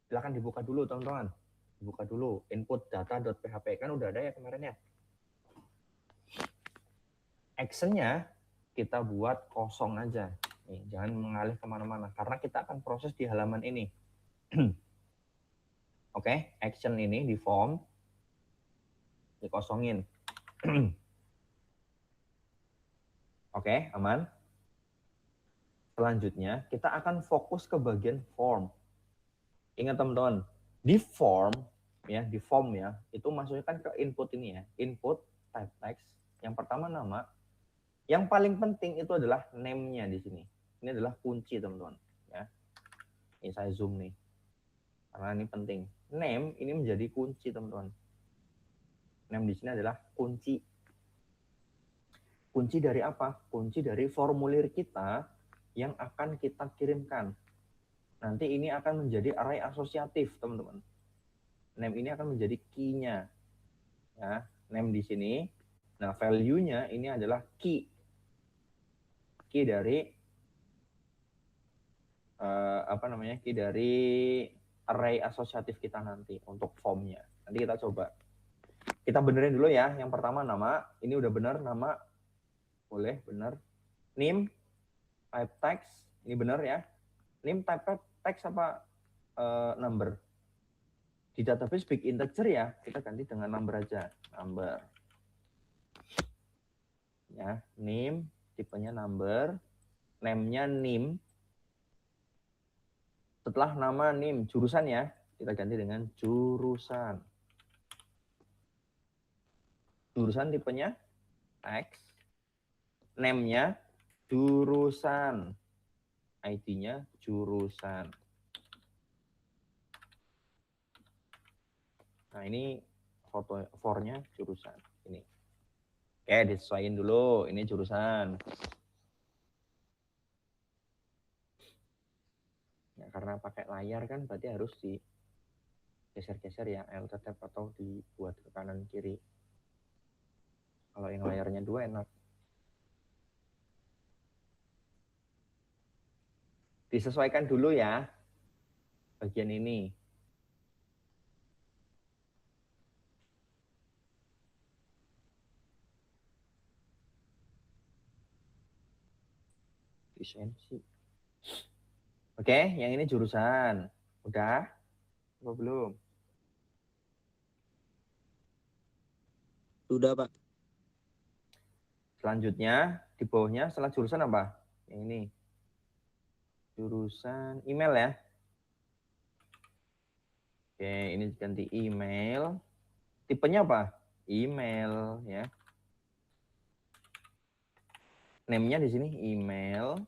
silakan dibuka dulu teman-teman. Buka dulu input data.php, kan udah ada ya kemarin ya. Actionnya kita buat kosong aja. Nih, jangan mengalih kemana-mana karena kita akan proses di halaman ini. Oke, action ini di form dikosongin. Oke, aman. Selanjutnya kita akan fokus ke bagian form. Ingat teman-teman, di form ya, itu masuknya kan ke input ini ya. Input type text. Yang pertama nama. Yang paling penting itu adalah name-nya di sini. Ini adalah kunci teman-teman ya. Ini saya zoom nih. Karena ini penting. Name ini menjadi kunci teman-teman. Name di sini adalah kunci. Kunci dari apa? Kunci dari formulir kita yang akan kita kirimkan. Nanti ini akan menjadi array asosiatif teman-teman. Name ini akan menjadi key-nya. Ya, name di sini. Nah, value-nya ini adalah key. Key dari key dari array asosiatif kita nanti untuk formnya. Nanti kita coba. Kita benerin dulu ya. Yang pertama nama, ini udah bener nama. Boleh, bener. Name, type text, ini bener ya. Name, type text apa number? Di database big integer ya, kita ganti dengan number aja. Number. Ya, name, tipenya number, name-nya name. Setelah nama name, jurusan ya, kita ganti dengan jurusan. Jurusan tipenya text, name-nya jurusan, ID-nya jurusan. Nah, ini foto for-nya jurusan ini. Oke, disesuaikan dulu, ini jurusan. Ya, karena pakai layar kan berarti harus digeser-geser ya, Alt Tab atau dibuat ke kanan kiri. Kalau yang layarnya 2 enak. Disesuaikan dulu ya bagian ini. Efisiensi. Oke, yang ini jurusan. Udah? Apa belum? Sudah, Pak. Selanjutnya, di bawahnya setelah jurusan apa? Yang ini. Jurusan email ya. Oke, ini ganti email. Tipenya apa? Email ya. Name-nya di sini email.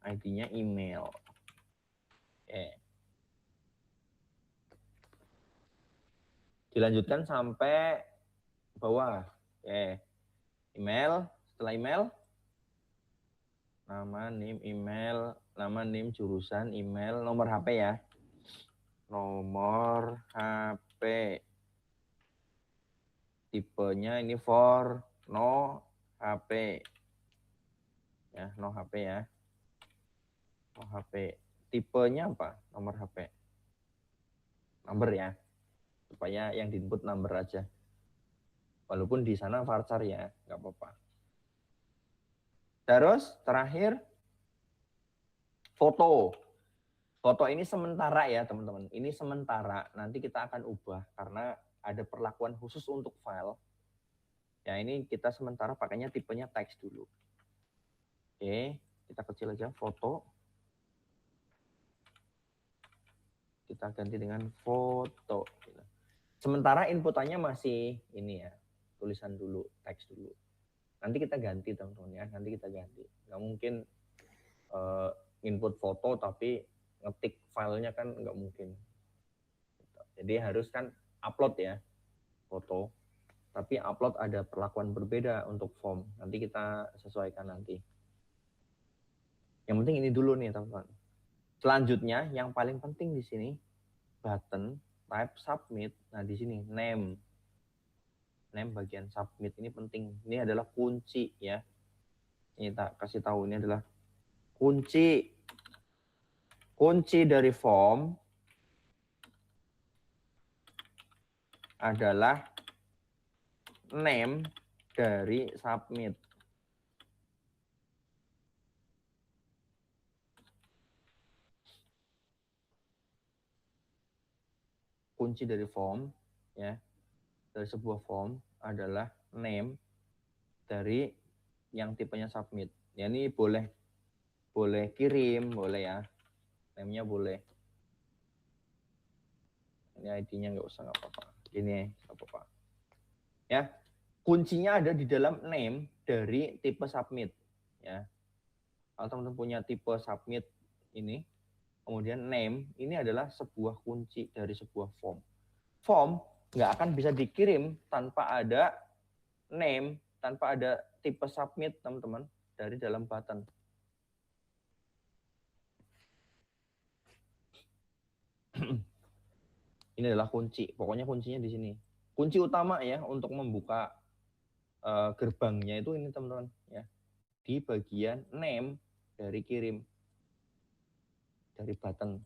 ID-nya email. Oke. Dilanjutkan sampai bawah. Oke. Email, setelah email, nama, NIM, email, nama, NIM, jurusan, email, nomor HP ya. Nomor HP. Tipenya ini for no HP. Ya, no HP ya. No HP. Tipenya apa? Nomor HP. Number ya. Supaya yang di-input number aja. Walaupun di sana varchar ya, nggak apa-apa. Terus terakhir foto. Foto ini sementara ya teman-teman. Ini sementara. Nanti kita akan ubah karena ada perlakuan khusus untuk file. Ya ini kita sementara pakainya tipenya teks dulu. Oke, kita kecil aja foto. Kita ganti dengan foto. Sementara inputannya masih ini ya, tulisan dulu, teks dulu. Nanti kita ganti teman-teman ya, nanti kita ganti. Nggak mungkin input foto tapi ngetik filenya kan nggak mungkin. Jadi harus kan upload ya foto, tapi upload ada perlakuan berbeda untuk form. Nanti kita sesuaikan nanti. Yang penting ini dulu nih teman-teman. Selanjutnya yang paling penting di sini button type submit. Nah di sini name bagian submit ini penting. Ini adalah kunci ya. Ini tak kasih tahu ini adalah kunci dari form adalah name dari submit. Kunci dari form ya, dari sebuah form adalah name dari yang tipenya submit. Ya ini boleh kirim, boleh ya. Name-nya boleh. Ini ID-nya nggak usah, nggak apa-apa. Ini nggak apa-apa. Ya, kuncinya ada di dalam name dari tipe submit. Ya, kalau teman-teman punya tipe submit ini, kemudian name ini adalah sebuah kunci dari sebuah form. Form nggak akan bisa dikirim tanpa ada name, tanpa ada tipe submit teman-teman dari dalam button. Ini adalah kunci, pokoknya kuncinya di sini. Kunci utama ya untuk membuka gerbangnya itu ini teman-teman ya, di bagian name dari kirim, dari button.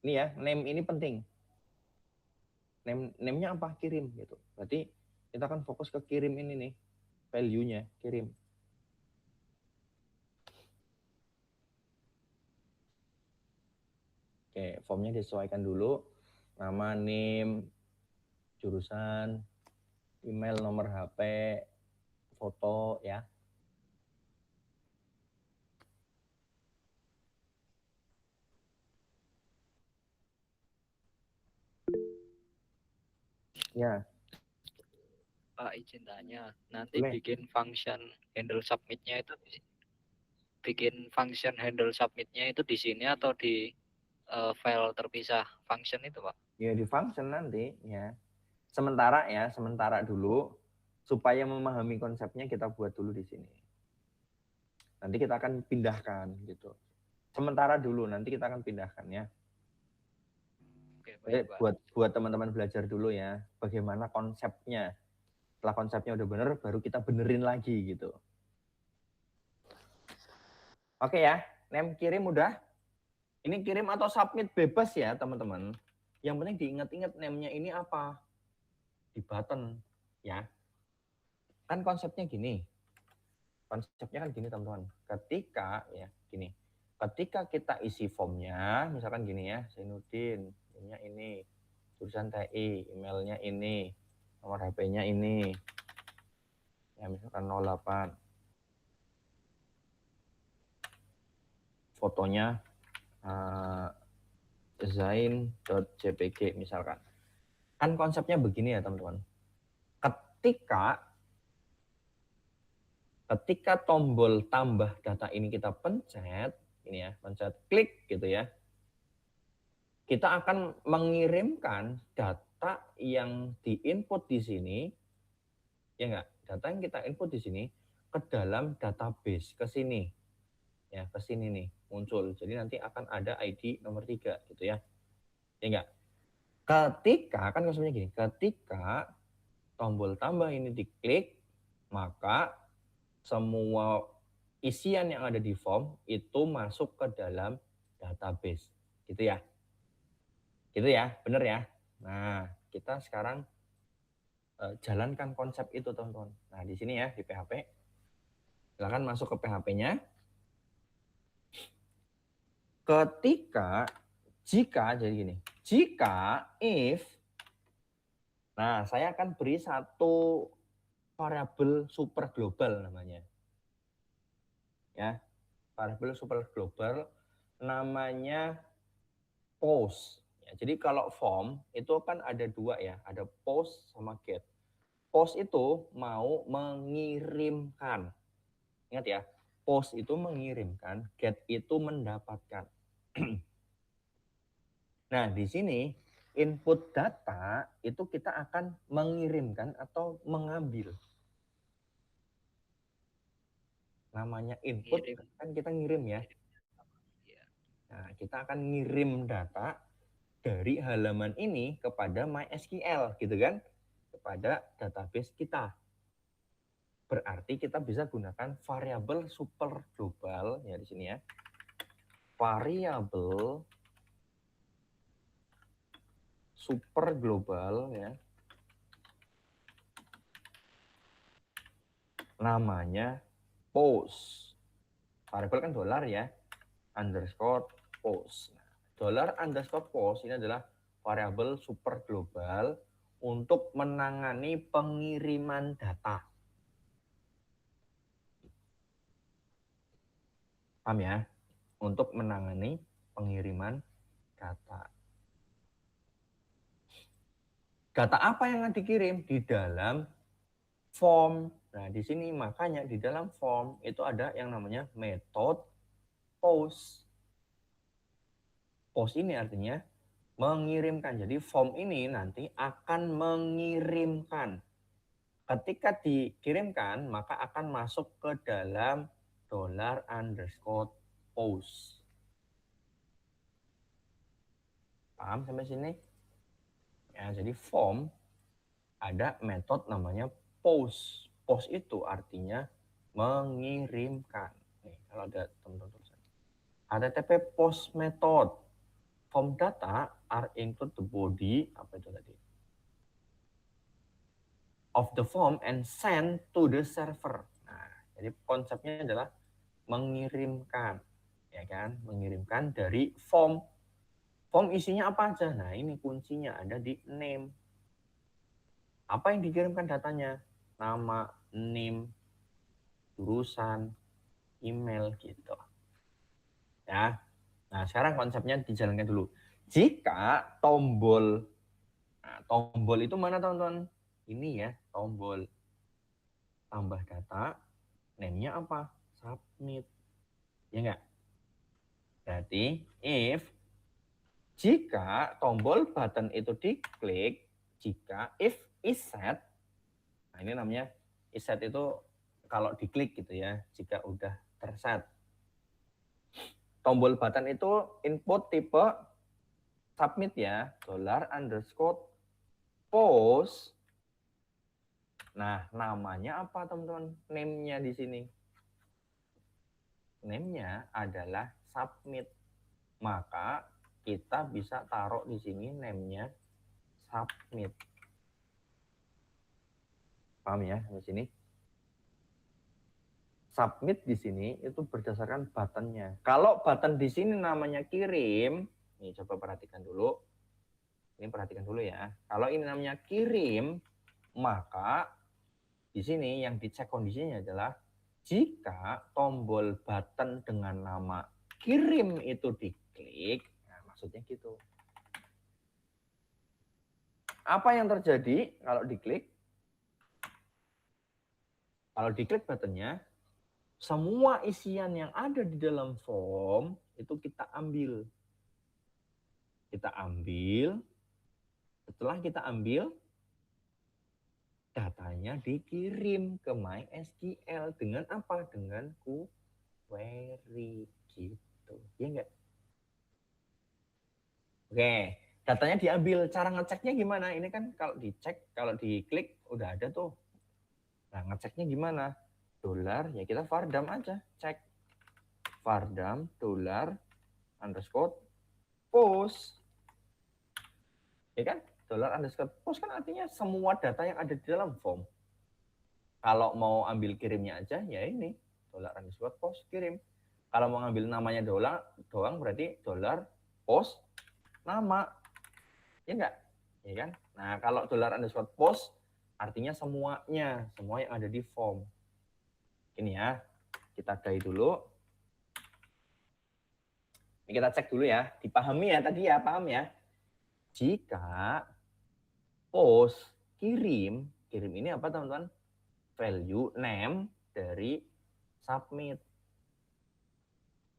Ini ya, name ini penting. Name-nya apa? Kirim gitu. Berarti kita akan fokus ke kirim ini nih, value-nya kirim. Oke, formnya disesuaikan dulu. Nama, name, jurusan, email, nomor HP, foto ya. Ya. Pak izin tanya, nanti Boleh. bikin function handle submitnya itu di sini atau di file terpisah function itu Pak? Ya di function nanti ya. Sementara dulu supaya memahami konsepnya kita buat dulu di sini. Nanti kita akan pindahkan gitu. Sementara dulu nanti kita akan pindahkan ya. Oke, baik, Pak. Buat teman-teman belajar dulu ya, bagaimana konsepnya. Setelah konsepnya udah bener, baru kita benerin lagi gitu. Oke ya, name kirim udah. Ini kirim atau submit bebas ya teman-teman. Yang penting diingat-ingat name-nya ini apa. Di button ya. Kan konsepnya gini. Konsepnya kan gini teman-teman. Ketika kita isi formnya, misalkan gini ya, Zainuddin, emailnya ini, jurusan TI, emailnya ini, nomor HP-nya ini, ya misalkan 08, fotonya zain.jpg misalkan. Kan konsepnya begini ya teman-teman. Ketika tombol tambah data ini kita pencet, ini ya, pencet klik gitu ya, kita akan mengirimkan data yang diinput di sini, ya enggak, data yang kita input di sini ke dalam database, ke sini. Ya, ke sini nih, muncul. Jadi nanti akan ada ID nomor 3 gitu ya. Ya enggak? Ketika, kan konsepnya gini, ketika tombol tambah ini diklik, maka semua isian yang ada di form itu masuk ke dalam database. Gitu ya. Gitu ya, bener ya. Nah, kita sekarang jalankan konsep itu, teman-teman. Nah, di sini ya, di PHP. Silakan masuk ke PHP-nya. Jika, jadi gini, jika if, nah saya akan beri satu variabel super global namanya. Ya, variabel super global namanya post. Ya, jadi kalau form itu kan ada dua ya, ada post sama get. Post itu mau mengirimkan. Ingat ya, post itu mengirimkan, get itu mendapatkan. Nah, di sini input data itu kita akan mengirimkan atau mengambil. Namanya input Ngirim. kan kita ngirim ya. Iya. Nah, kita akan ngirim data dari halaman ini kepada MySQL gitu kan, kepada database kita. Berarti kita bisa gunakan variabel super global ya di sini ya. Variabel super global ya. Namanya post. Variabel kan dolar ya. Underscore post. Nah, dollar underscore post ini adalah variabel super global untuk menangani pengiriman data. Paham ya? Untuk menangani pengiriman data. Data apa yang dikirim? Di dalam form. Nah, di sini makanya di dalam form itu ada yang namanya method post. Post ini artinya mengirimkan. Jadi form ini nanti akan mengirimkan. Ketika dikirimkan, maka akan masuk ke dalam dollar underscore post. Paham sampai sini? Ya, jadi form ada metode namanya post. Post itu artinya mengirimkan. Nih, kalau ada teman-teman tulisan. HTTP post method. Form data are include the body, apa itu tadi? Of the form and send to the server. Nah, jadi konsepnya adalah mengirimkan, ya kan? Mengirimkan dari form. Form isinya apa aja? Nah, ini kuncinya ada di name. Apa yang dikirimkan datanya? Nama, name, jurusan, email gitu. Ya. Nah, sekarang konsepnya dijalankan dulu. Jika tombol, nah, tombol itu mana teman-teman? Ini ya, tombol tambah data, name-nya apa? Submit. Ya enggak? Berarti if jika tombol button itu diklik, jika if is set, nah ini namanya is set itu kalau diklik gitu ya, jika udah terset. Tombol button itu input tipe submit ya, dollar underscore post. Nah, namanya apa teman-teman? Name-nya di sini. Name-nya adalah submit. Maka kita bisa taruh di sini name-nya submit. Paham ya di sini? Submit di sini itu berdasarkan buttonnya. Kalau button di sini namanya kirim, nih coba perhatikan dulu. Ini perhatikan dulu ya. Kalau ini namanya kirim, maka di sini yang dicek kondisinya adalah jika tombol button dengan nama kirim itu diklik, nah maksudnya gitu. Apa yang terjadi kalau diklik? Kalau diklik buttonnya, semua isian yang ada di dalam form itu kita ambil. Kita ambil, setelah kita ambil, datanya dikirim ke MySQL dengan apa? Dengan query gitu. Ya enggak? Oke, datanya diambil. Cara ngeceknya gimana? Ini kan kalau dicek, kalau diklik udah ada tuh. Nah, ngeceknya gimana? Dolar, ya kita vardam aja, cek. Vardam $_post. Ya kan? $_post kan artinya semua data yang ada di dalam form. Kalau mau ambil kirimnya aja, ya ini $_post kirim. Kalau mau ngambil namanya doang berarti $post nama. Ya enggak? Ya kan? Nah, kalau $_post artinya semuanya, semua yang ada di form. Ini ya, kita dai dulu. Ini kita cek dulu ya, dipahami ya tadi ya, paham ya? Jika post kirim ini apa teman-teman? Value name dari submit.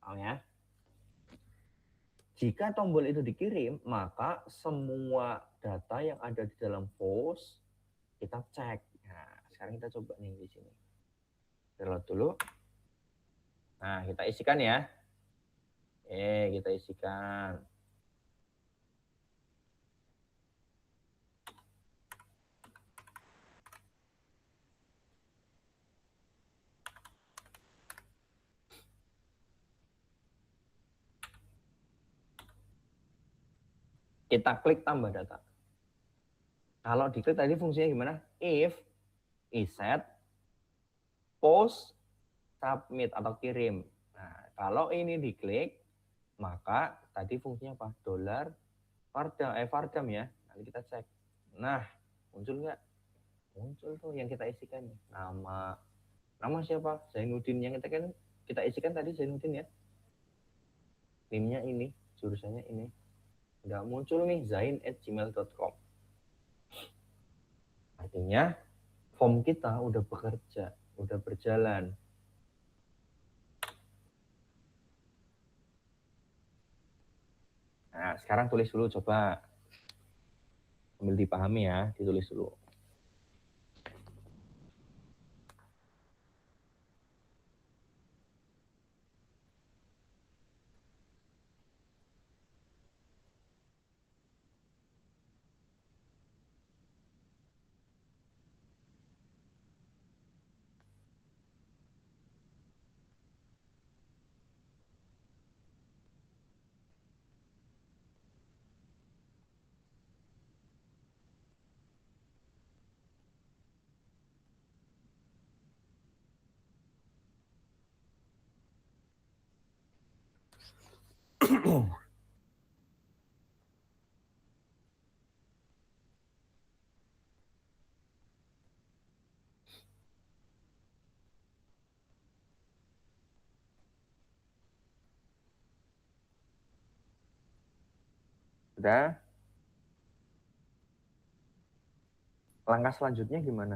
Paham ya? Jika tombol itu dikirim, maka semua data yang ada di dalam post kita cek. Nah, sekarang kita coba nih di sini. Reload dulu. Nah, kita isikan ya. Kita isikan. Kita klik tambah data. Kalau diklik tadi fungsinya gimana? If, iset, post, submit atau kirim. Nah, kalau ini diklik, maka tadi fungsinya apa? $vardam ya. Nanti kita cek. Nah, muncul nggak? Muncul tuh yang kita isikan. Nama siapa? Zainuddin. Yang kita isikan tadi Zainuddin ya. NIM-nya ini, jurusannya ini. Udah muncul nih, zain@gmail.com. Artinya form kita udah bekerja, udah berjalan. Nah, sekarang tulis dulu coba. Sambil dipahami ya, ditulis dulu. Udah. Langkah selanjutnya gimana?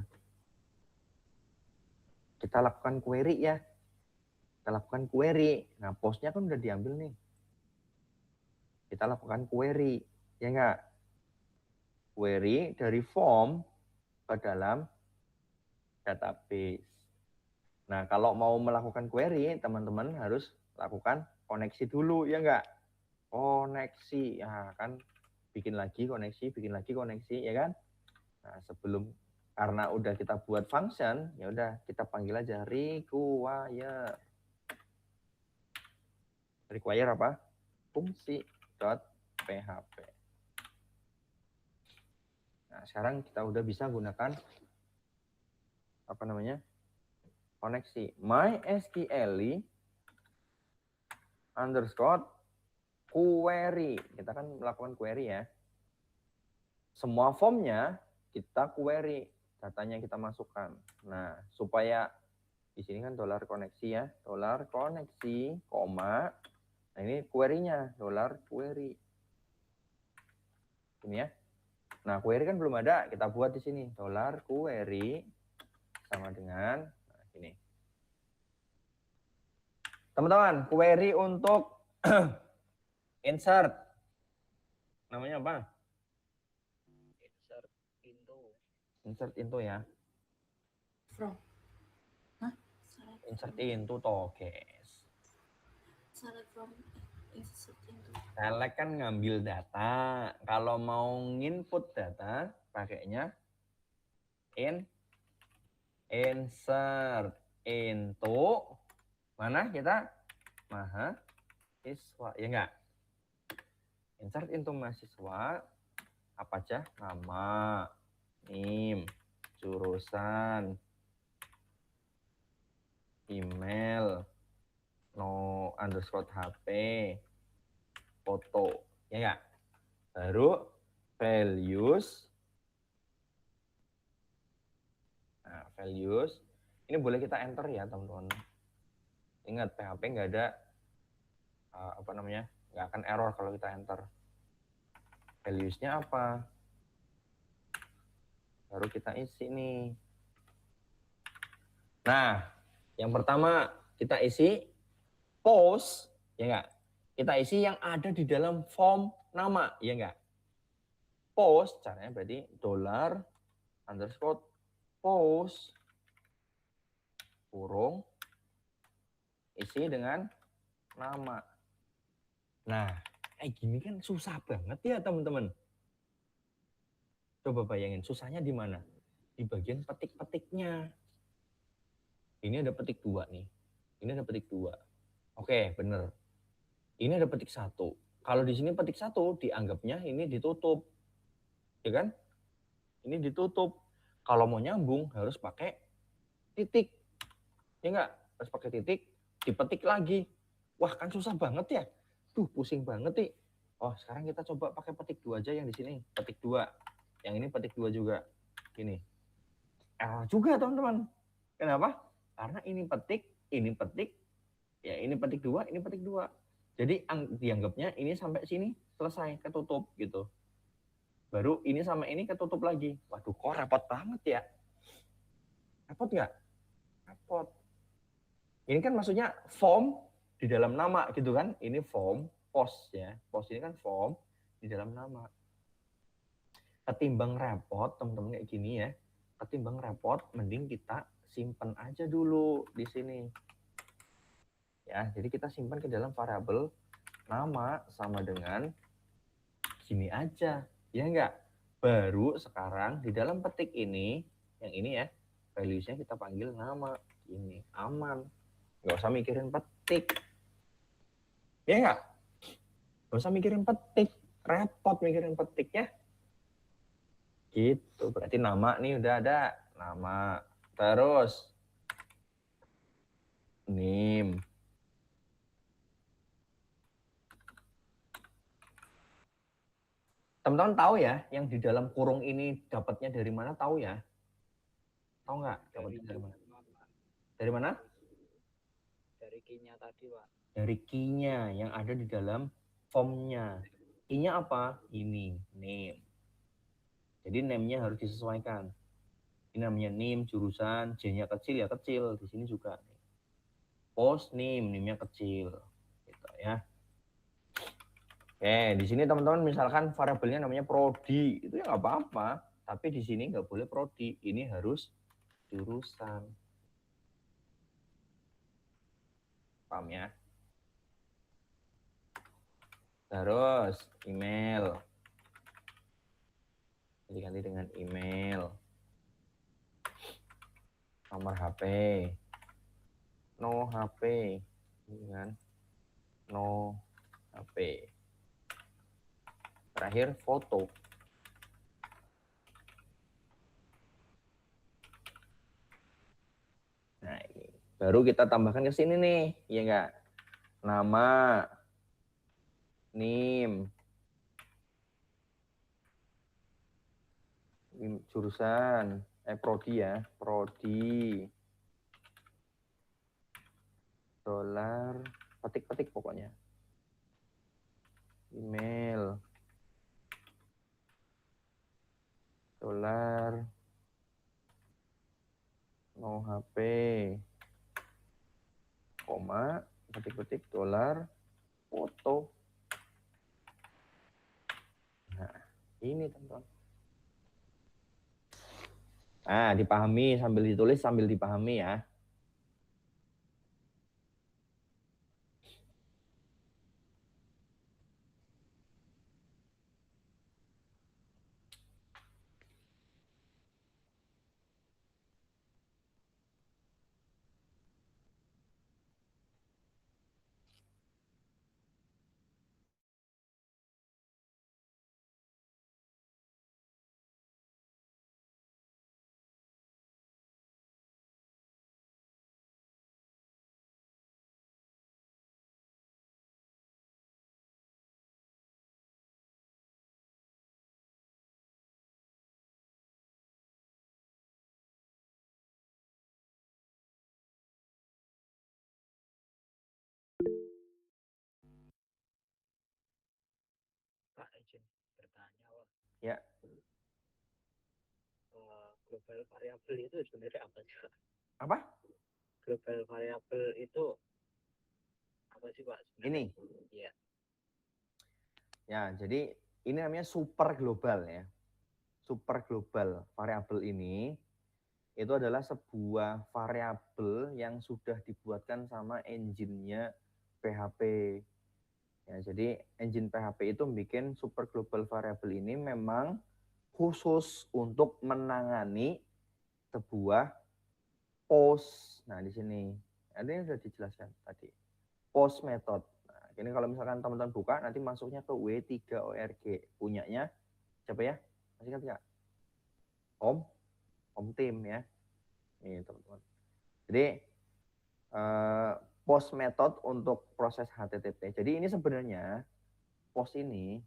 Kita lakukan query ya. Kita lakukan query. Nah, postnya kan udah diambil nih. Kita lakukan query. Ya enggak? Query dari form ke dalam database. Nah, kalau mau melakukan query, teman-teman harus lakukan koneksi dulu, ya enggak? Koneksi. Ya kan, bikin lagi koneksi, ya kan? Nah, karena udah kita buat function, ya udah kita panggil aja require. Require apa? Fungsi.php. Nah, sekarang kita udah bisa gunakan apa namanya? Koneksi MySQL _query. Kita kan melakukan query ya. Semua formnya kita query, datanya kita masukkan. Nah, supaya di sini kan $koneksi ya, $koneksi, koma. Nah, ini query-nya, $query. Ini ya. Nah, query kan belum ada, kita buat di sini, $query sama dengan ini. Teman-teman, query untuk insert. Namanya apa? Insert into ya. From. Hah? Select Insert from. into toh, guys. Select from. Insert into. Select kan ngambil data. Kalau mau nginput data, pakainya insert into mana kita? Mahasiswa, ya enggak? Insert into mahasiswa, apa aja? Nama, NIM, jurusan, email, no underscore HP, foto, ya enggak? Baru values. Nah, values ini boleh kita enter ya teman-teman. Ingat PHP nggak ada nggak akan error kalau kita enter. Values-nya apa? Baru kita isi nih. Nah, yang pertama kita isi post, ya enggak? Kita isi yang ada di dalam form nama, ya enggak? Post, caranya berarti $_post, kurung, isi dengan nama. Nah, kayak gini kan susah banget ya teman-teman. Coba bayangin, susahnya di mana? Di bagian petik-petiknya. Ini ada petik 2 nih. Ini ada petik 2. Oke, bener. Ini ada petik 1. Kalau di sini petik 1, dianggapnya ini ditutup. Ya kan? Ini ditutup. Kalau mau nyambung, harus pakai titik. Ya enggak? Harus pakai titik, dipetik lagi. Wah, kan susah banget ya. Duh, pusing banget nih. Oh, sekarang kita coba pakai petik 2 aja yang di sini. Petik 2. Yang ini petik 2 juga. Ini. Error juga, teman-teman. Kenapa? Karena ini petik, ya ini petik 2, ini petik 2. Jadi dianggapnya ini sampai sini selesai, ketutup gitu. Baru ini sama ini ketutup lagi. Waduh, kok repot banget ya. Repot nggak? Repot. Ini kan maksudnya form di dalam nama gitu kan. Ini form, post ya. Post ini kan form di dalam nama. Ketimbang repot, teman-teman kayak gini ya. Ketimbang repot, mending kita simpan aja dulu di sini. Ya, jadi kita simpan ke dalam variabel nama sama dengan gini aja. Ya enggak? Baru sekarang di dalam petik ini, yang ini ya, values-nya kita panggil nama. Ini aman. Nggak usah mikirin petik. Ya enggak? Nggak usah mikirin petik. Repot mikirin petik ya. Gitu. Berarti nama nih udah ada. Nama. Terus NIM. Teman-teman tahu ya, yang di dalam kurung ini dapatnya dari mana, tahu ya? Tahu nggak dapatnya dari mana? Dari mana? Dari key-nya tadi, Pak. Dari key-nya yang ada di dalam form-nya. Key-nya apa? Ini, name. Jadi name-nya harus disesuaikan. Ini namanya name, jurusan, J-nya kecil ya kecil. Di sini juga. Post name, name-nya kecil. Gitu ya. Oke, di sini teman-teman misalkan variabelnya namanya prodi, itu ya nggak apa-apa. Tapi di sini nggak boleh prodi, ini harus jurusan. Paham ya? Terus email. Diganti dengan email. Nomor HP. No HP. Dengan no HP. Terakhir foto. Nah, ini baru kita tambahkan ke sini nih, ya enggak? Nama, NIM, jurusan, prodi ya, prodi, dolar, petik-petik pokoknya. Email, dolar, no HP, koma, petik-petik, dolar, foto. Nah, ini teman-teman. Nah, dipahami sambil ditulis sambil dipahami ya. Pak izin bertanya, Wak. Ya. Global variable itu sebenarnya apa sih, Pak? Apa? Global variable itu apa sih, Pak? Ini. Iya. Ya, jadi ini namanya super global ya. Super global variabel ini itu adalah sebuah variabel yang sudah dibuatkan sama engine-nya PHP. Ya, jadi engine PHP itu bikin super global variable ini memang khusus untuk menangani sebuah post. Nah, di sini ini sudah dijelaskan tadi. Post method. Nah, ini kalau misalkan teman-teman buka nanti masuknya ke W3ORG. Punyanya siapa ya? Masih ingat nggak? Om Tim ya. Ini teman-teman. Jadi post method untuk proses HTTP. Jadi ini sebenarnya post ini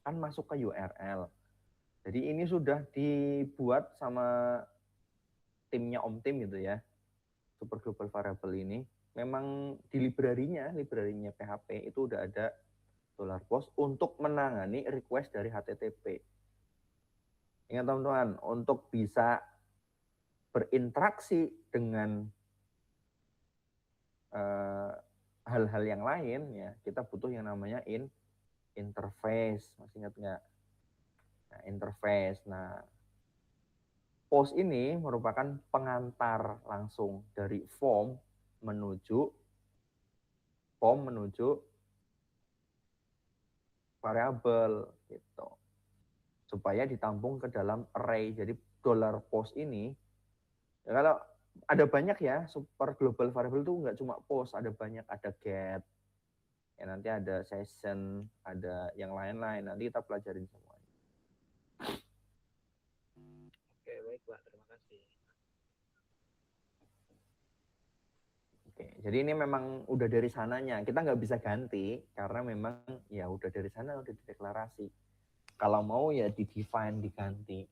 kan masuk ke URL. Jadi ini sudah dibuat sama timnya Om Tim gitu ya. Super global variable ini memang di library-nya PHP itu udah ada $post untuk menangani request dari HTTP. Ingat teman-teman, untuk bisa berinteraksi dengan hal-hal yang lain ya, kita butuh yang namanya interface. Masih ingat nggak? Nah, interface. Nah, post ini merupakan pengantar langsung dari form menuju variabel gitu. Supaya ditampung ke dalam array. Jadi $post ini ya kalau ada banyak ya, super global variable itu nggak cuma post, ada banyak, ada get, ya nanti ada session, ada yang lain-lain, nanti kita pelajarin semuanya. Oke, baik Pak, terima kasih. Oke, jadi ini memang udah dari sananya, kita nggak bisa ganti karena memang ya udah dari sana udah dideklarasi. Kalau mau ya di define diganti,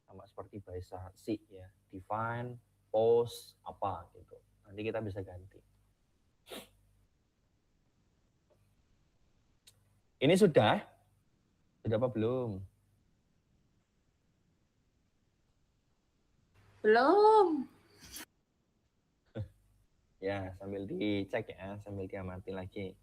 sama seperti bahasa C ya, define, post apa gitu. Nanti kita bisa ganti. Ini sudah apa belum? Belum. Ya, sambil dicek ya, sambil diamati lagi.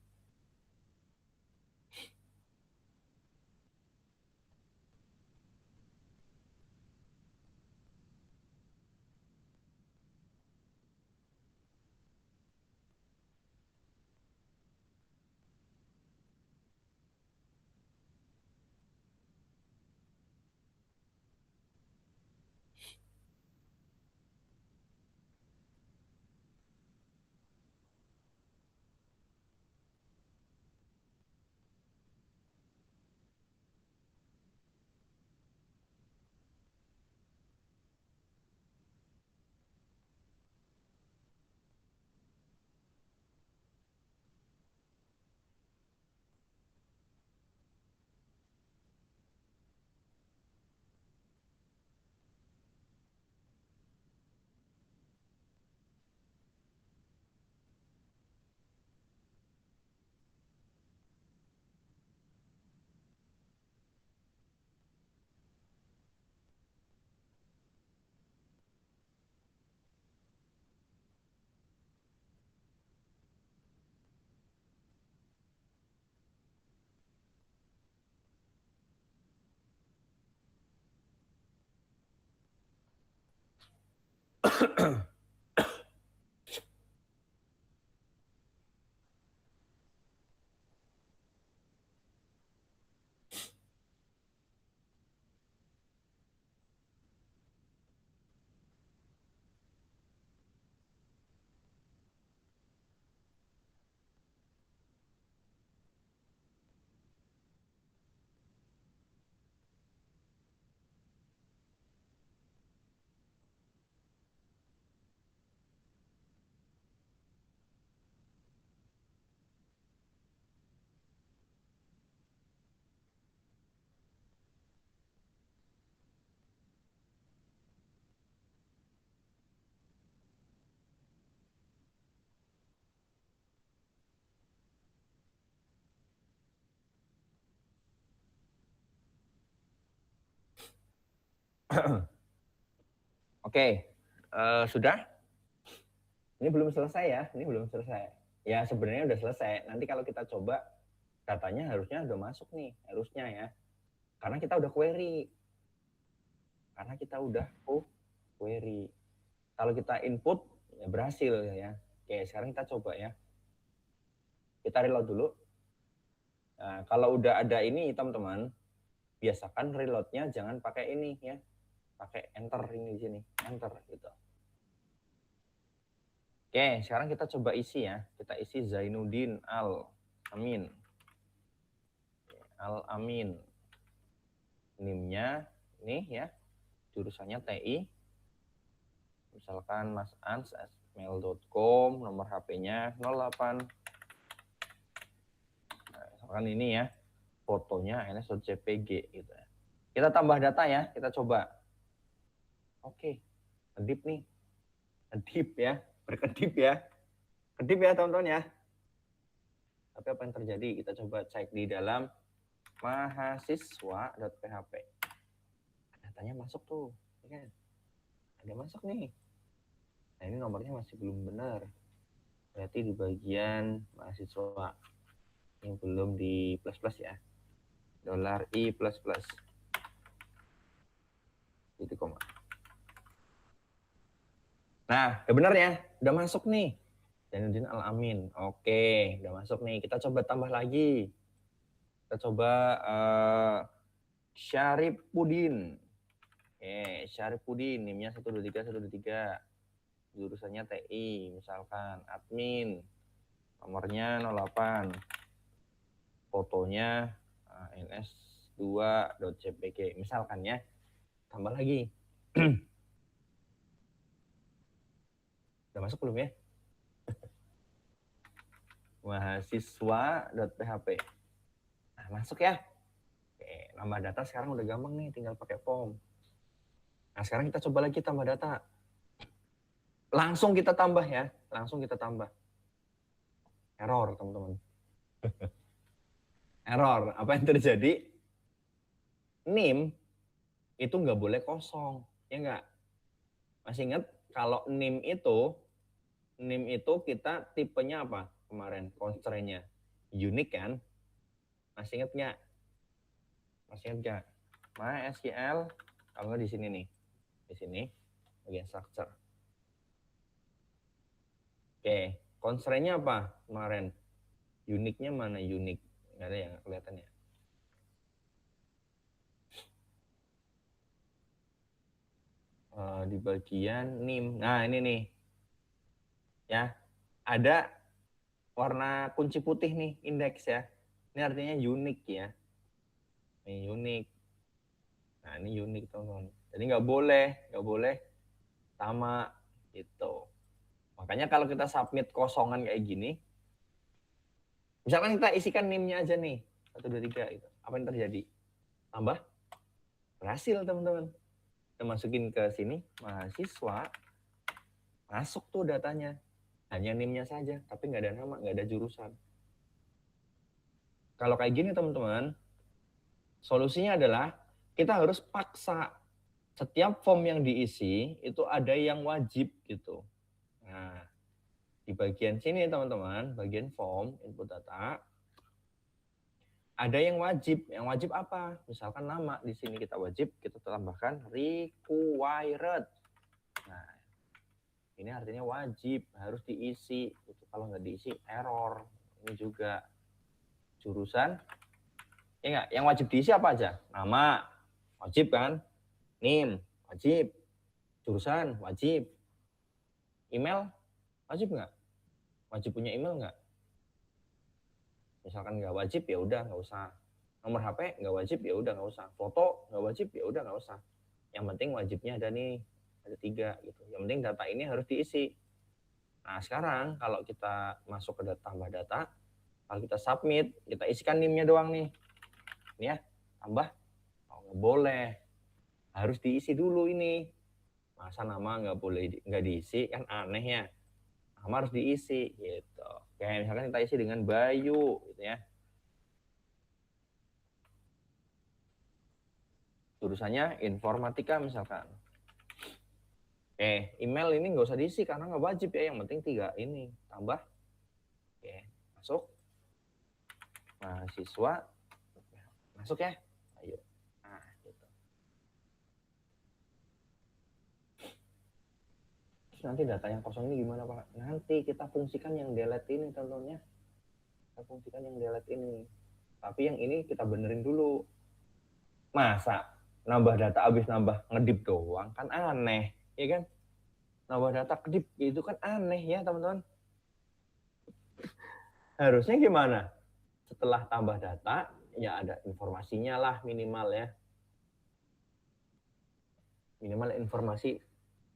Oke, sudah? Ini belum selesai ya, ini belum selesai. Ya sebenarnya udah selesai. Nanti kalau kita coba datanya harusnya udah masuk nih, harusnya ya. Karena kita udah query. Kalau kita input ya berhasil ya. Oke, sekarang kita coba ya. Kita reload dulu. Nah, kalau udah ada ini teman-teman, biasakan reloadnya jangan pakai ini ya. Pakai enter ini di sini, enter gitu. Oke, sekarang kita coba isi ya. Kita isi Zainuddin Al-Amin. Al-Amin. NIM-nya nih ya. Jurusannya TI. Misalkan Mas Ans @mail.com, nomor HP-nya 08. Nah, misalkan ini ya. Fotonya ns.jpg gitu ya. Kita tambah data ya, kita coba. Oke. Kedip nih. Kedip ya. Berkedip ya. Kedip ya teman-teman ya. Tapi apa yang terjadi? Kita coba cek di dalam mahasiswa.php. Datanya masuk tuh. Ya kan? Ada masuk nih. Nah ini nomornya masih belum benar. Berarti di bagian mahasiswa. Ini belum di plus-plus ya. $i++. Itu koma. Nah, udah benar ya. Udah masuk nih. Zainuddin Al-Amin. Oke, udah masuk nih. Kita coba tambah lagi. Kita coba Syarifuddin. Oke, Syarifuddin. NIM-nya 123. Jurusannya TI. Misalkan admin. Nomornya 08. Fotonya ns2.jpg. Misalkan ya. Tambah lagi. Udah masuk belum ya? Mahasiswa.php. Nah, masuk ya. Oke, nambah data sekarang udah gampang nih, tinggal pakai form. Nah, sekarang kita coba lagi tambah data. Langsung kita tambah ya, langsung kita tambah. Error, teman-teman. Error, apa yang terjadi? NIM itu nggak boleh kosong, ya nggak? Masih ingat kalau NIM itu kita tipenya apa kemarin? Constraint-nya unique kan? Masih ingat nggak? Masih ingat nggak? MySQL, kalau nggak di sini nih, di sini bagian structure. Oke, constraint-nya apa kemarin? Unique-nya mana unique? Nggak ada yang kelihatan ya. Di bagian NIM. Nah ini nih, ya ada warna kunci putih nih, indeks ya. Ini artinya unik ya. Ini unik. Nah ini unik teman-teman. Jadi nggak boleh sama gitu. Makanya kalau kita submit kosongan kayak gini, misalkan kita isikan NIM-nya aja nih 123 itu, apa yang terjadi? Tambah berhasil teman-teman. Kita masukin ke sini mahasiswa, masuk tuh datanya. Hanya NIM-nya saja, tapi nggak ada nama, nggak ada jurusan. Kalau kayak gini teman-teman, solusinya adalah kita harus paksa setiap form yang diisi itu ada yang wajib gitu. Nah, di bagian sini teman-teman, bagian form, input data, ada yang wajib. Yang wajib apa? Misalkan nama di sini kita wajib, kita tambahkan required. Nah, Ini artinya wajib, harus diisi. Itu kalau nggak diisi, error. Ini juga jurusan. Ya nggak? Yang wajib diisi apa aja? Nama, wajib kan? NIM, wajib. Jurusan, wajib. Email, wajib nggak? Wajib punya email nggak? Misalkan nggak wajib, ya udah nggak usah. Nomor HP nggak wajib, ya udah nggak usah. Foto nggak wajib, ya udah nggak usah. Yang penting wajibnya ada nih, ada 3 gitu. Yang penting data ini harus diisi. Nah sekarang kalau kita masuk ke tambah data, kalau kita submit, kita isikan NIM-nya doang nih. Ini ya, tambah, oh, nggak boleh. Harus diisi dulu ini. Masa nama nggak boleh nggak diisi, kan aneh ya. Nama harus diisi gitu. Kayak misalkan kita isi dengan Bayu gitu ya. Jurusannya informatika misalkan. Email ini nggak usah diisi karena nggak wajib ya. Yang penting 3 ini tambah. Masuk. Mahasiswa. Masuk ya. Ayo. Nah, gitu. Terus nanti data yang kosong ini gimana Pak? Nanti kita fungsikan yang delete ini contohnya. Kita fungsikan yang delete ini. Tapi yang ini kita benerin dulu. Masa nambah data habis nambah ngedip doang kan aneh, ya kan? Nambah data kedip itu kan aneh ya teman-teman. Harusnya gimana? Setelah tambah data ya ada informasinya lah minimal ya. Minimal informasi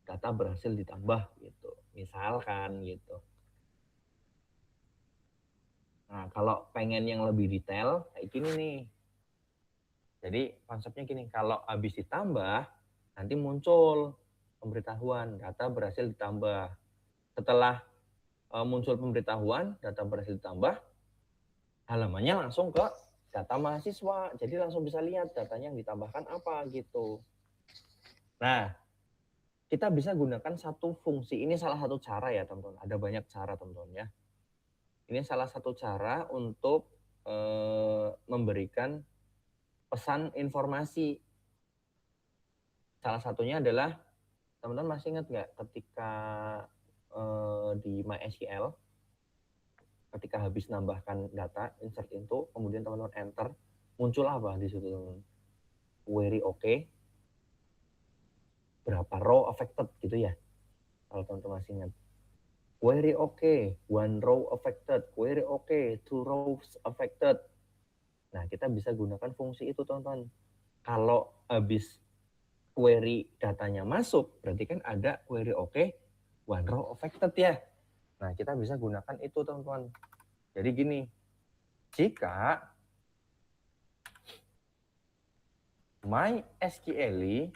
data berhasil ditambah gitu. Misalkan gitu. Nah, kalau pengen yang lebih detail kayak gini nih. Jadi konsepnya gini, kalau habis ditambah nanti muncul pemberitahuan data berhasil ditambah. Setelah muncul pemberitahuan data berhasil ditambah, halamannya langsung ke data mahasiswa. Jadi langsung bisa lihat datanya yang ditambahkan apa gitu. Nah, kita bisa gunakan satu fungsi. Ini salah satu cara ya teman-teman. Ada banyak cara teman-teman ya. Ini salah satu cara untuk memberikan pesan informasi. Salah satunya adalah, teman-teman masih ingat nggak ketika di MySQL, ketika habis nambahkan data, insert into, kemudian teman-teman enter, muncul apa di situ teman-teman? Query OK, berapa row affected gitu ya, kalau teman-teman masih ingat. Query OK, 1 row affected, query OK, 2 rows affected. Nah, kita bisa gunakan fungsi itu teman-teman. Kalau habis query datanya masuk, berarti kan ada query OK, 1 row affected ya. Nah, kita bisa gunakan itu teman-teman. Jadi gini, jika MySQL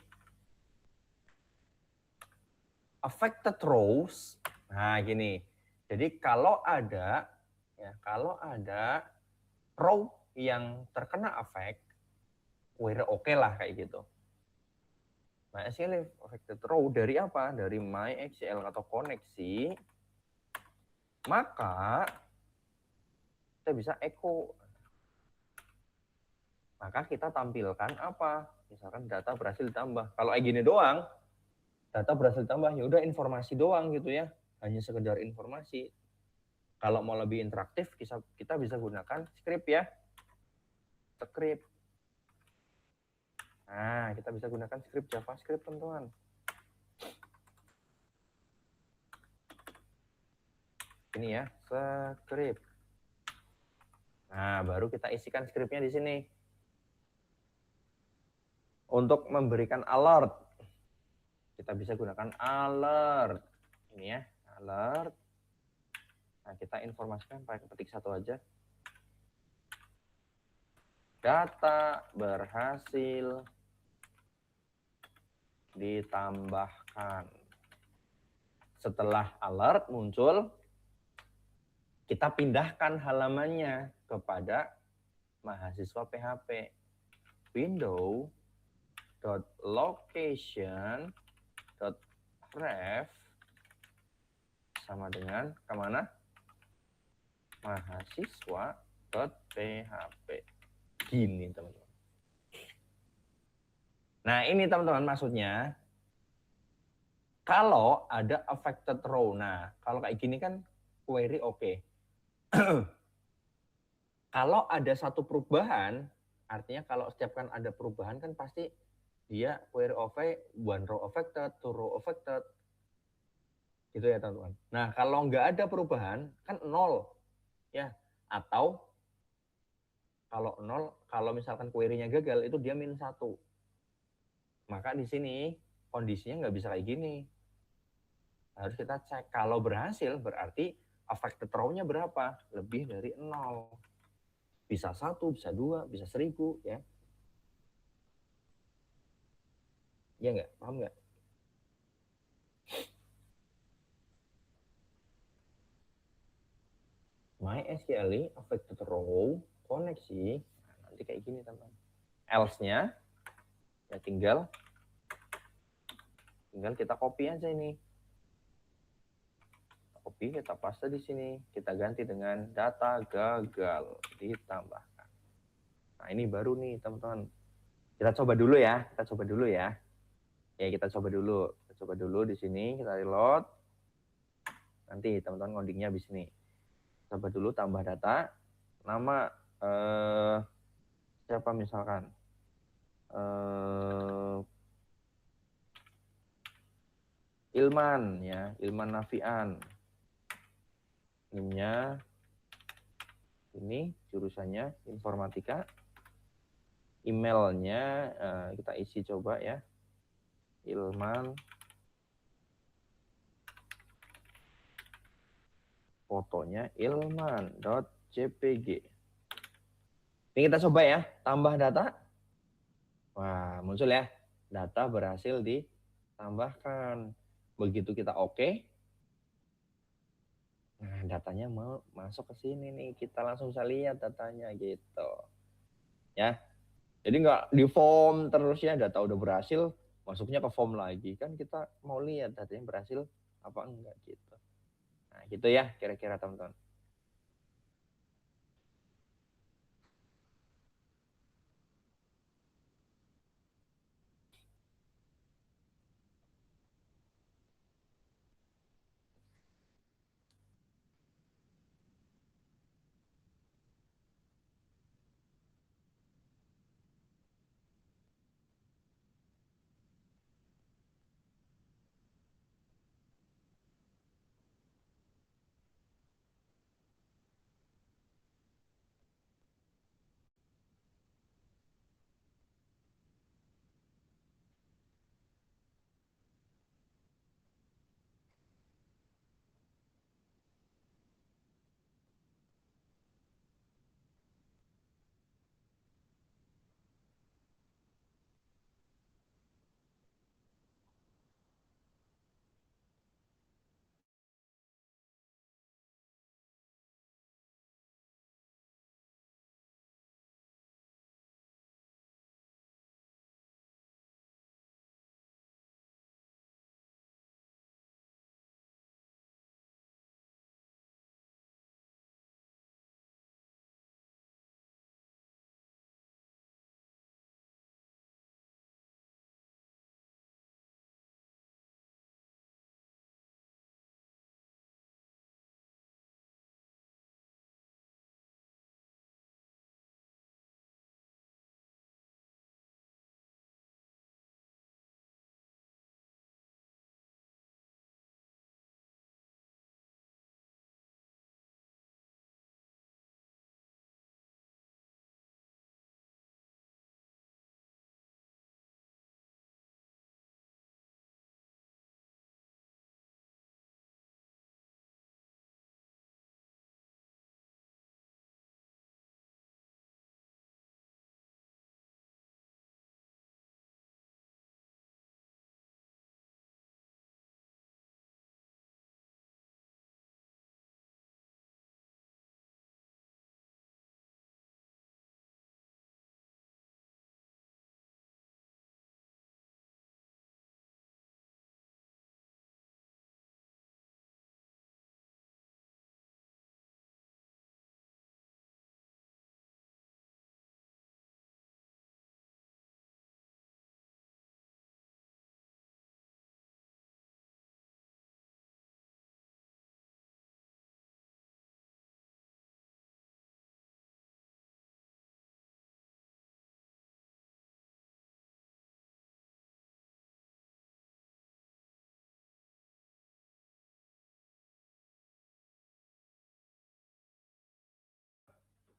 affected rows, nah gini. Jadi kalau ada row yang terkena efek, query OK lah kayak gitu. MySQL affected row dari apa? Dari MySQL atau koneksi, maka kita bisa echo. Maka kita tampilkan apa? Misalkan data berhasil ditambah. Kalau kayak gini doang, data berhasil ditambah, ya udah informasi doang gitu ya. Hanya sekedar informasi. Kalau mau lebih interaktif, kita bisa gunakan script ya. Script. Nah, kita bisa gunakan script JavaScript, teman-teman. Ini ya, script. Nah, baru kita isikan scriptnya di sini. Untuk memberikan alert, kita bisa gunakan alert. Ini ya, alert. Nah, kita informasikan pakai ketik satu aja. Data berhasil ditambahkan. Setelah alert muncul, kita pindahkan halamannya kepada mahasiswa PHP. Window.location.ref sama dengan kemana? Mahasiswa.php. Gini teman-teman. Nah ini teman-teman maksudnya. Kalau ada affected row, nah kalau kayak gini kan query oke. Kalau ada satu perubahan, artinya kalau setiap kan ada perubahan kan pasti dia query one row affected, two row affected, gitu ya teman-teman. Nah kalau nggak ada perubahan kan nol, ya. Atau kalau nol, kalau misalkan query-nya gagal itu dia -1. Maka di sini kondisinya nggak bisa kayak gini. Harus kita cek. Kalau berhasil berarti affected row-nya berapa? Lebih dari 0. Bisa 1, bisa 2, bisa 1000 ya. Iya nggak? Paham nggak? MySQL affected row koneksi. Nah, nanti kayak gini teman-teman. Else-nya ya tinggal kita copy aja ini. Copy, kita paste di sini. Kita ganti dengan data gagal ditambahkan. Nah, ini baru nih teman-teman. Kita coba dulu ya. Kita coba dulu ya. Ya, kita coba dulu. Kita coba dulu di sini, kita reload. Nanti teman-teman ngodingnya di sini. Coba dulu tambah data. Nama siapa misalkan? Ilman ya, Ilman Nafian. NIM-nya ini, jurusannya informatika. Emailnya kita isi coba ya. Ilman. Fotonya ilman.jpg. Ini kita coba ya, tambah data. Wah, muncul ya. Data berhasil ditambahkan. Begitu kita oke. Nah, datanya mau masuk ke sini nih. Kita langsung bisa lihat datanya gitu. Ya. Jadi nggak di form terus ya, data udah berhasil, masuknya ke form lagi. Kan kita mau lihat datanya berhasil apa enggak gitu. Nah, gitu ya kira-kira teman-teman.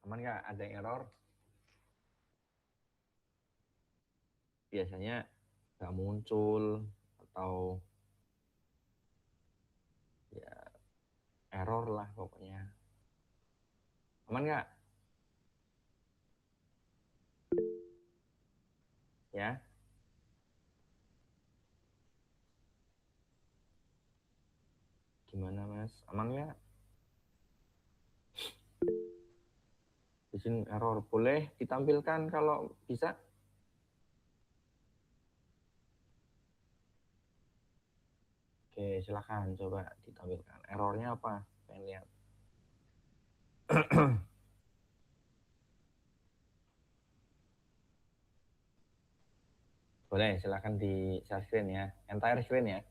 Aman nggak? Ada yang error? Biasanya nggak muncul atau ya error lah pokoknya. Aman nggak? Ya. Gimana Mas? Aman nggak? Izin error boleh ditampilkan kalau bisa. Oke, silakan coba ditampilkan. Errornya apa? Pengen lihat. Boleh, silakan di share screen ya. Entire screen ya.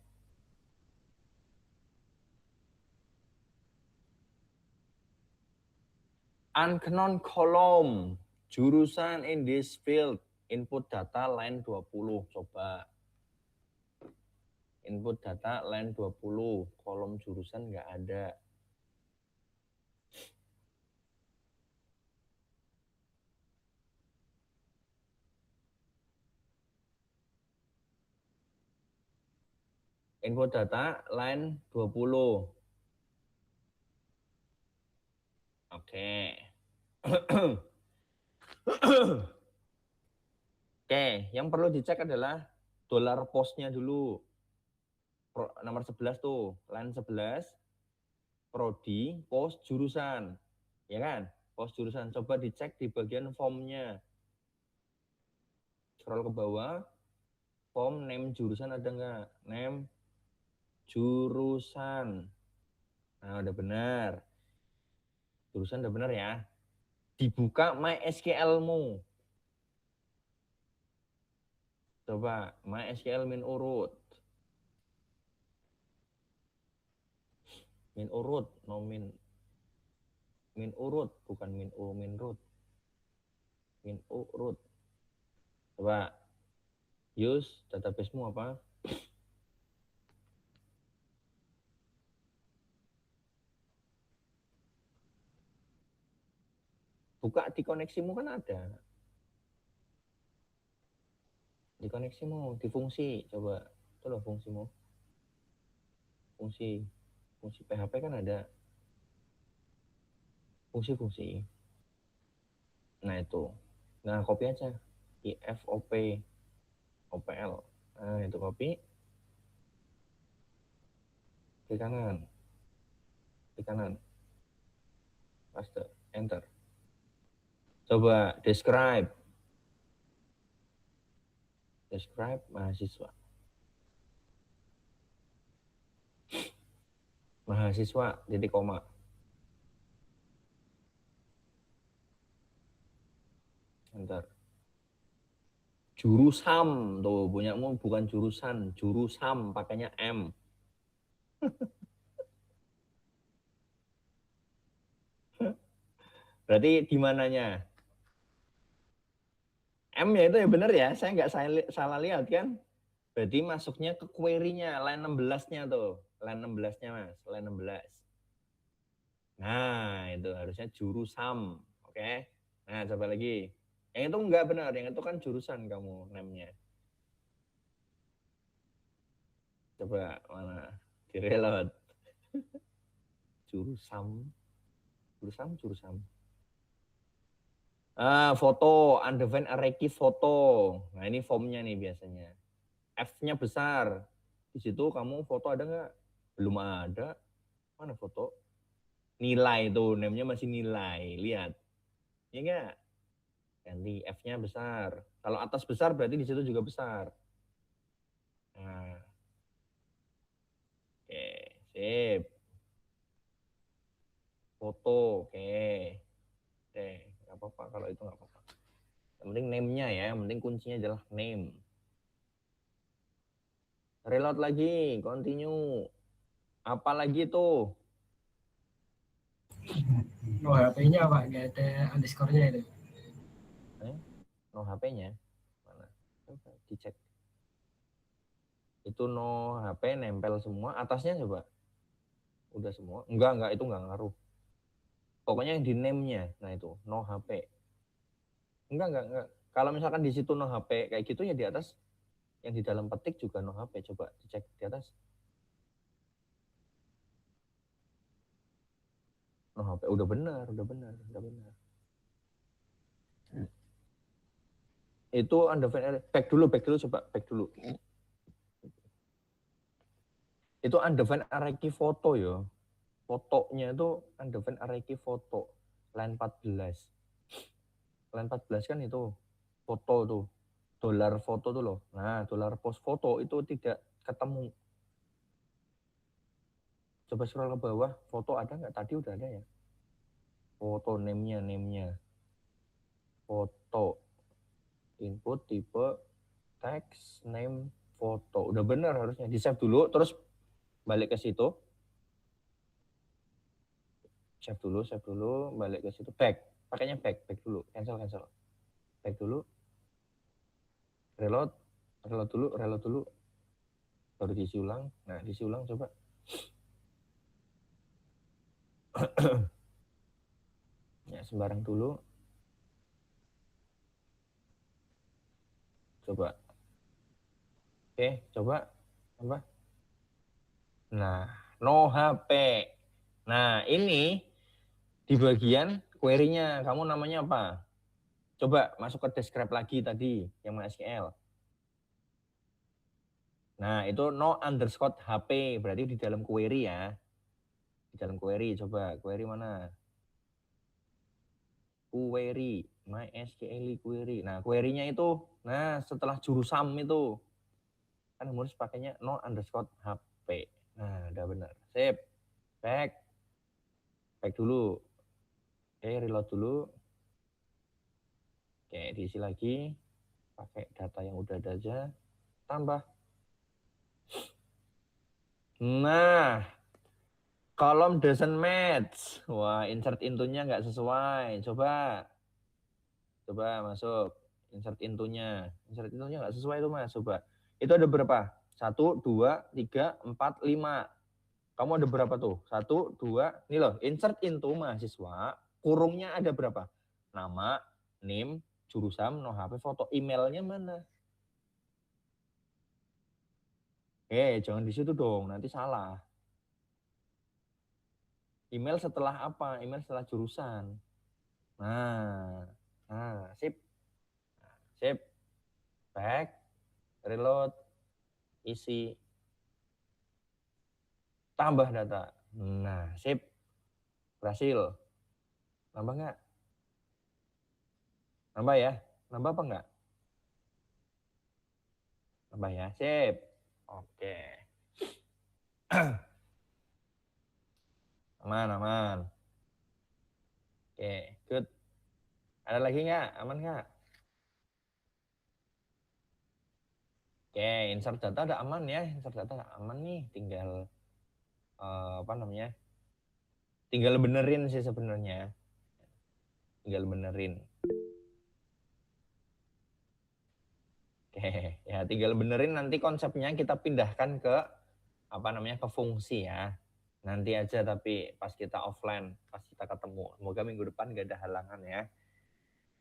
Unknown column. Jurusan in this field. Input data line 20. Coba. Input data line 20. Kolom jurusan nggak ada. Input data line 20. Oke. Oke, yang perlu dicek adalah dolar postnya dulu. Nomor 11 tuh, line 11, prodi, post jurusan. Ya kan? Post jurusan. Coba dicek di bagian formnya. Scroll ke bawah, form name jurusan ada nggak? Name jurusan. Nah, udah benar. Jurusan udah benar ya. Dibuka MySQL-mu. Coba MySQL min urut. Min urut, no min urut, bukan min root. Min urut. Coba use database-mu apa? Buka di koneksimu kan ada. Di koneksimu, di fungsi, coba. Itu loh fungsimu. Fungsi PHP kan ada. Fungsi-fungsi. Nah itu. Nah copy aja. IFOP, OPL. Nah itu copy. Di kanan. Di kanan. Paste. Enter. Coba describe. Describe mahasiswa. Mahasiswa, titik koma. Enter. Jurusam, tuh punyamu bukan jurusan, jurusam pakainya M. Berarti di mananya? M ya itu ya benar ya, saya nggak salah lihat kan? Berarti masuknya ke query-nya, line 16-nya tuh. Line 16-nya Mas, line 16. Nah, itu harusnya jurusam. Oke. Nah, coba lagi. Yang itu enggak benar, yang itu kan jurusan kamu name-nya. Coba mana? Di-reload. Jurusam. Jurusam. Foto, undefined array key foto. Nah, ini formnya nih biasanya. F-nya besar. Di situ kamu foto ada nggak? Belum ada. Mana foto? Nilai tuh, name-nya masih nilai. Lihat. Ya enggak? Ganti F-nya besar. Kalau atas besar berarti di situ juga besar. Nah. Oke, sip. Foto, oke. Oke, nggak apa-apa kalau itu nggak apa-apa. Yang penting name-nya ya, yang penting kuncinya adalah name. Reload lagi, continue. Apa lagi tuh? No HP-nya Pak, nggak ada underscore-nya itu. No HP-nya? Mana? Coba dicek. Itu no HP nempel semua. Atasnya coba. Udah semua? Enggak, itu enggak ngaruh. Pokoknya yang di name-nya. Nah itu no HP. Enggak. Kalau misalkan di situ no HP kayak gitu ya di atas yang di dalam petik juga no HP. Coba dicek di atas. No HP. Udah benar. Itu undefined array. Back dulu coba back dulu. Itu undefined array key foto ya. Fotonya itu undefined array key foto. Line 14. Line 14 kan itu foto tuh. Dolar foto tuh loh. Nah, dolar post foto itu tidak ketemu. Coba scroll ke bawah, foto ada nggak? Tadi udah ada ya. Foto name-nya. Foto. Input tipe text name foto. Udah benar harusnya. Di save dulu terus balik ke situ. Save dulu, balik ke situ. Back. Pakainya back dulu. Cancel. Back dulu. Reload dulu. Baru diisi ulang. Nah, diisi ulang coba. Ya, sembarang dulu. Coba. Oke, coba. Apa? Nah, no HP. Nah, ini di bagian query-nya. Kamu namanya apa? Coba masuk ke describe lagi tadi, yang MySQL. Nah, itu no underscore HP. Berarti di dalam query ya. Di dalam query, coba. Query mana? Query. MySQL query. Nah, query-nya itu, nah setelah jurusam itu. Kan harus pakainya no underscore HP. Nah, udah benar. Sip. Back dulu. Oke, reload dulu. Oke, diisi lagi. Pakai data yang udah ada aja. Tambah. Nah, kolom doesn't match. Wah, insert into-nya nggak sesuai. Coba masuk. Insert into-nya nggak sesuai itu Mas. Coba. Itu ada berapa? 1, 2, 3, 4, 5. Kamu ada berapa tuh? 1, 2. Ini loh, insert into mahasiswa. Kurungnya ada berapa? Nama, name, jurusan, no HP, foto. Emailnya mana? Jangan di situ dong, nanti salah. Email setelah apa? Email setelah jurusan. Nah, sip. Back, reload, isi, tambah data. Nah, sip. Berhasil. Nambah nggak? Nambah ya? Nambah apa nggak? Nambah ya, sip. Oke. Aman. Oke, good. Ada lagi nggak? Aman nggak? Oke, insert data udah aman ya. Insert data udah aman nih. Tinggal tinggal benerin sih sebenarnya. Tinggal benerin. Oke, ya tinggal benerin nanti konsepnya kita pindahkan ke ke fungsi ya. Nanti aja tapi pas kita offline, pas kita ketemu. Semoga minggu depan gak ada halangan ya.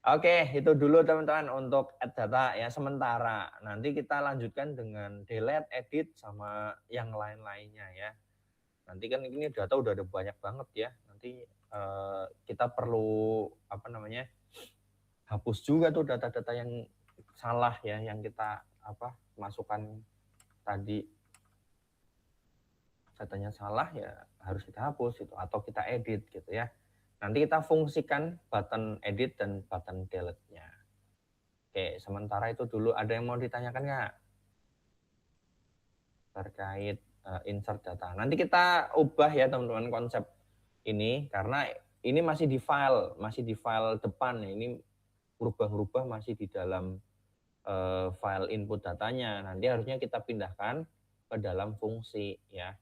Oke, itu dulu teman-teman untuk add data ya sementara. Nanti kita lanjutkan dengan delete, edit sama yang lain-lainnya ya. Nanti kan ini data udah ada banyak banget ya. Nanti kita perlu hapus juga tuh data-data yang salah ya, yang kita masukkan tadi datanya salah ya harus kita hapus gitu atau kita edit gitu ya. Nanti kita fungsikan button edit dan button delete-nya. Oke, sementara itu dulu ada yang mau ditanyakan nggak? Terkait insert data. Nanti kita ubah ya teman-teman konsep ini karena ini masih di file depan. Ini berubah-ubah masih di dalam file input datanya. Nanti harusnya kita pindahkan ke dalam fungsi ya.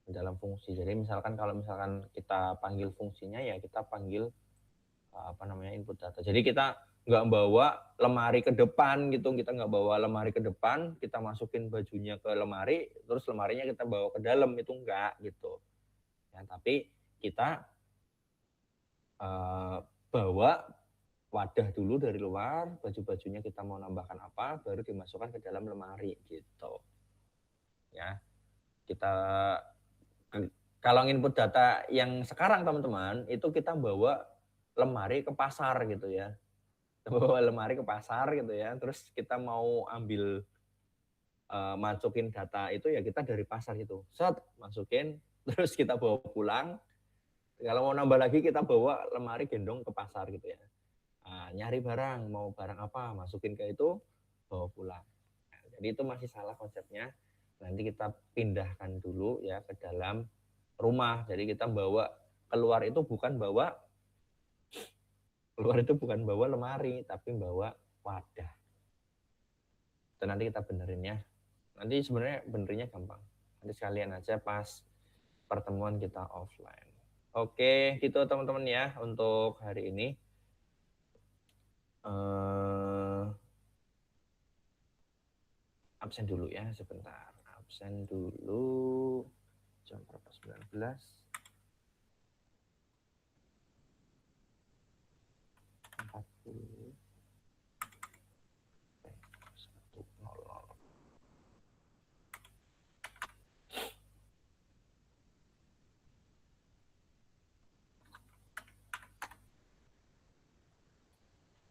Dalam fungsi. Jadi misalkan kalau kita panggil fungsinya ya kita panggil input data. Jadi kita nggak bawa lemari ke depan gitu, kita nggak bawa lemari ke depan, kita masukin bajunya ke lemari, terus lemarinya kita bawa ke dalam, itu enggak gitu. Ya, tapi kita bawa wadah dulu dari luar, baju-bajunya kita mau nambahkan apa, baru dimasukkan ke dalam lemari gitu. Ya, kita kalau input data yang sekarang teman-teman itu kita bawa lemari ke pasar gitu ya, bawa lemari ke pasar gitu ya, terus kita mau ambil masukin data itu ya kita dari pasar itu, set masukin, terus kita bawa pulang. Kalau mau nambah lagi kita bawa lemari gendong ke pasar gitu ya. Nah, nyari barang, mau barang apa, masukin ke itu, bawa pulang. Nah, jadi itu masih salah konsepnya. Nanti kita pindahkan dulu ya ke dalam rumah. Jadi kita bawa keluar itu bukan bawa lemari, tapi bawa wadah. Itu nanti kita benerin ya. Nanti sebenarnya benerinnya gampang. Nanti sekalian aja pas pertemuan kita offline. Oke, gitu teman-teman ya untuk hari ini. Absen dulu ya sebentar. Absen dulu. Jam berapa? 19. 40. 1:00.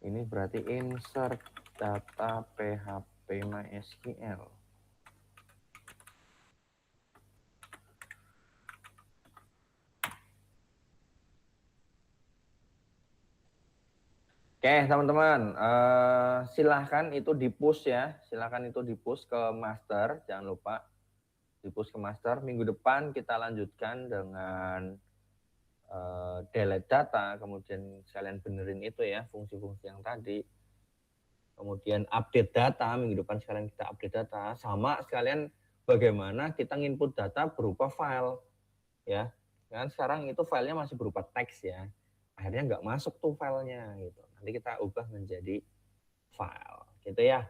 Ini berarti insert data PHP MySQL. Oke teman-teman, silahkan itu di-push ya, silahkan itu di-push ke master, jangan lupa di-push ke master. Minggu depan kita lanjutkan dengan delete data, kemudian sekalian benerin itu ya, fungsi-fungsi yang tadi. Kemudian update data, minggu depan sekalian kita update data, sama sekalian bagaimana kita nginput data berupa file. Ya, kan sekarang itu filenya masih berupa teks ya. Akhirnya nggak masuk tuh filenya gitu. Nanti kita ubah menjadi file, gitu ya.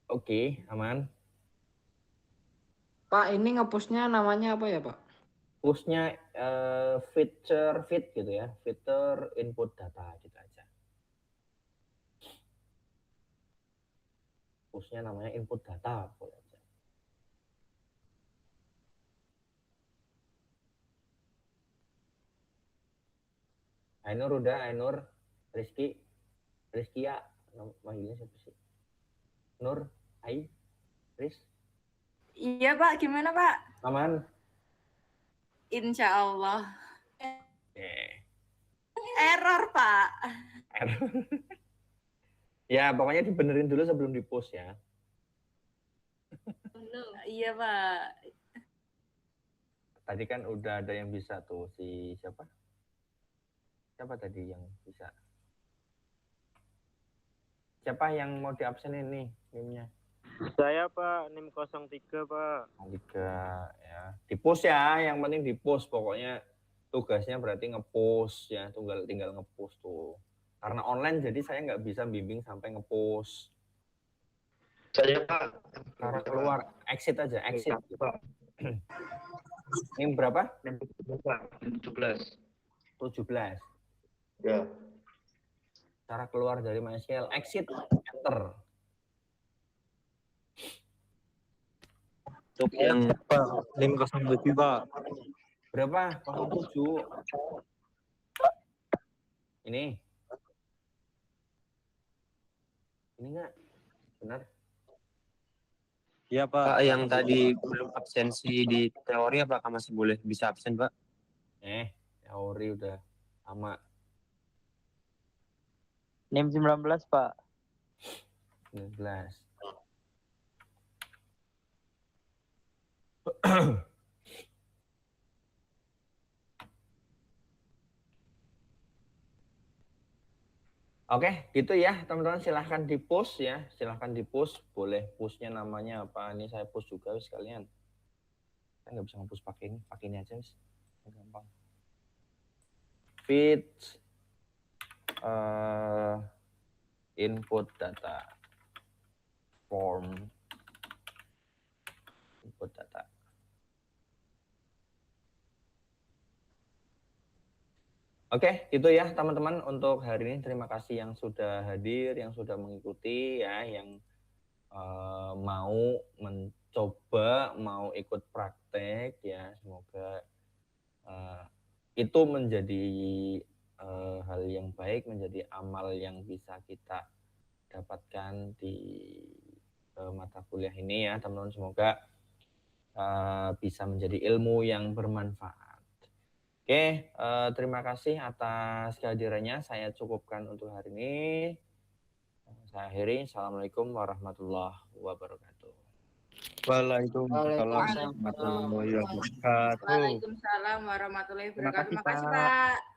Oke, aman. Pak, ini nge-push-nya namanya apa ya, Pak? Push-nya feature feed gitu ya, feature input data gitu aja. Push-nya namanya input data boleh aja. Ainur udah, Ainur, Rizky ya, manggilnya siapa sih? Nur, Ai, Riz, Iya Pak, gimana Pak? aman? Insya Allah. Error. Error Pak. Ya, pokoknya dibenerin dulu sebelum di-post ya. Iya Pak. Tadi kan udah ada yang bisa tuh, si siapa? Siapa tadi yang bisa? Siapa yang mau diabsenin nih NIM-nya? Saya Pak, NIM 03 Pak. 03 ya. Di-post ya, yang penting di-post pokoknya. Tugasnya berarti nge-post ya, tinggal nge-post tuh. Karena online jadi saya nggak bisa bimbing sampai nge-post. Saya Pak. Cara keluar, exit aja, exit. Pak. NIM berapa? NIM 17. 17. Ya. Cara keluar dari MySQL, exit, enter. Untuk yang Pak, NIM 07 Pak. Berapa? 07. Ini. Ini enggak? Benar? Iya Pak, yang tadi belum absensi di teori apakah masih boleh bisa absen Pak? Teori udah sama. NIM 19 Pak. 19. Oke, gitu ya teman-teman, silahkan di-post ya, silahkan di-post, boleh push-nya namanya apa, ini saya post juga sekalian. Saya nggak bisa nge-post pakai ini aja wis. Gampang. Feed input data form input data. Oke, itu ya teman-teman untuk hari ini. Terima kasih yang sudah hadir, yang sudah mengikuti ya, yang mau mencoba, mau ikut praktek ya. Semoga itu menjadi hal yang baik, menjadi amal yang bisa kita dapatkan di mata kuliah ini ya teman-teman. Semoga bisa menjadi ilmu yang bermanfaat. Oke, terima kasih atas kehadirannya. Saya cukupkan untuk hari ini. Saya akhiri. Assalamualaikum warahmatullahi wabarakatuh. Waalaikumsalam Waalaikumsalam. warahmatullahi wabarakatuh. Waalaikumsalam warahmatullahi Terima wabarakatuh. kasih, Makasih Pak. Pak.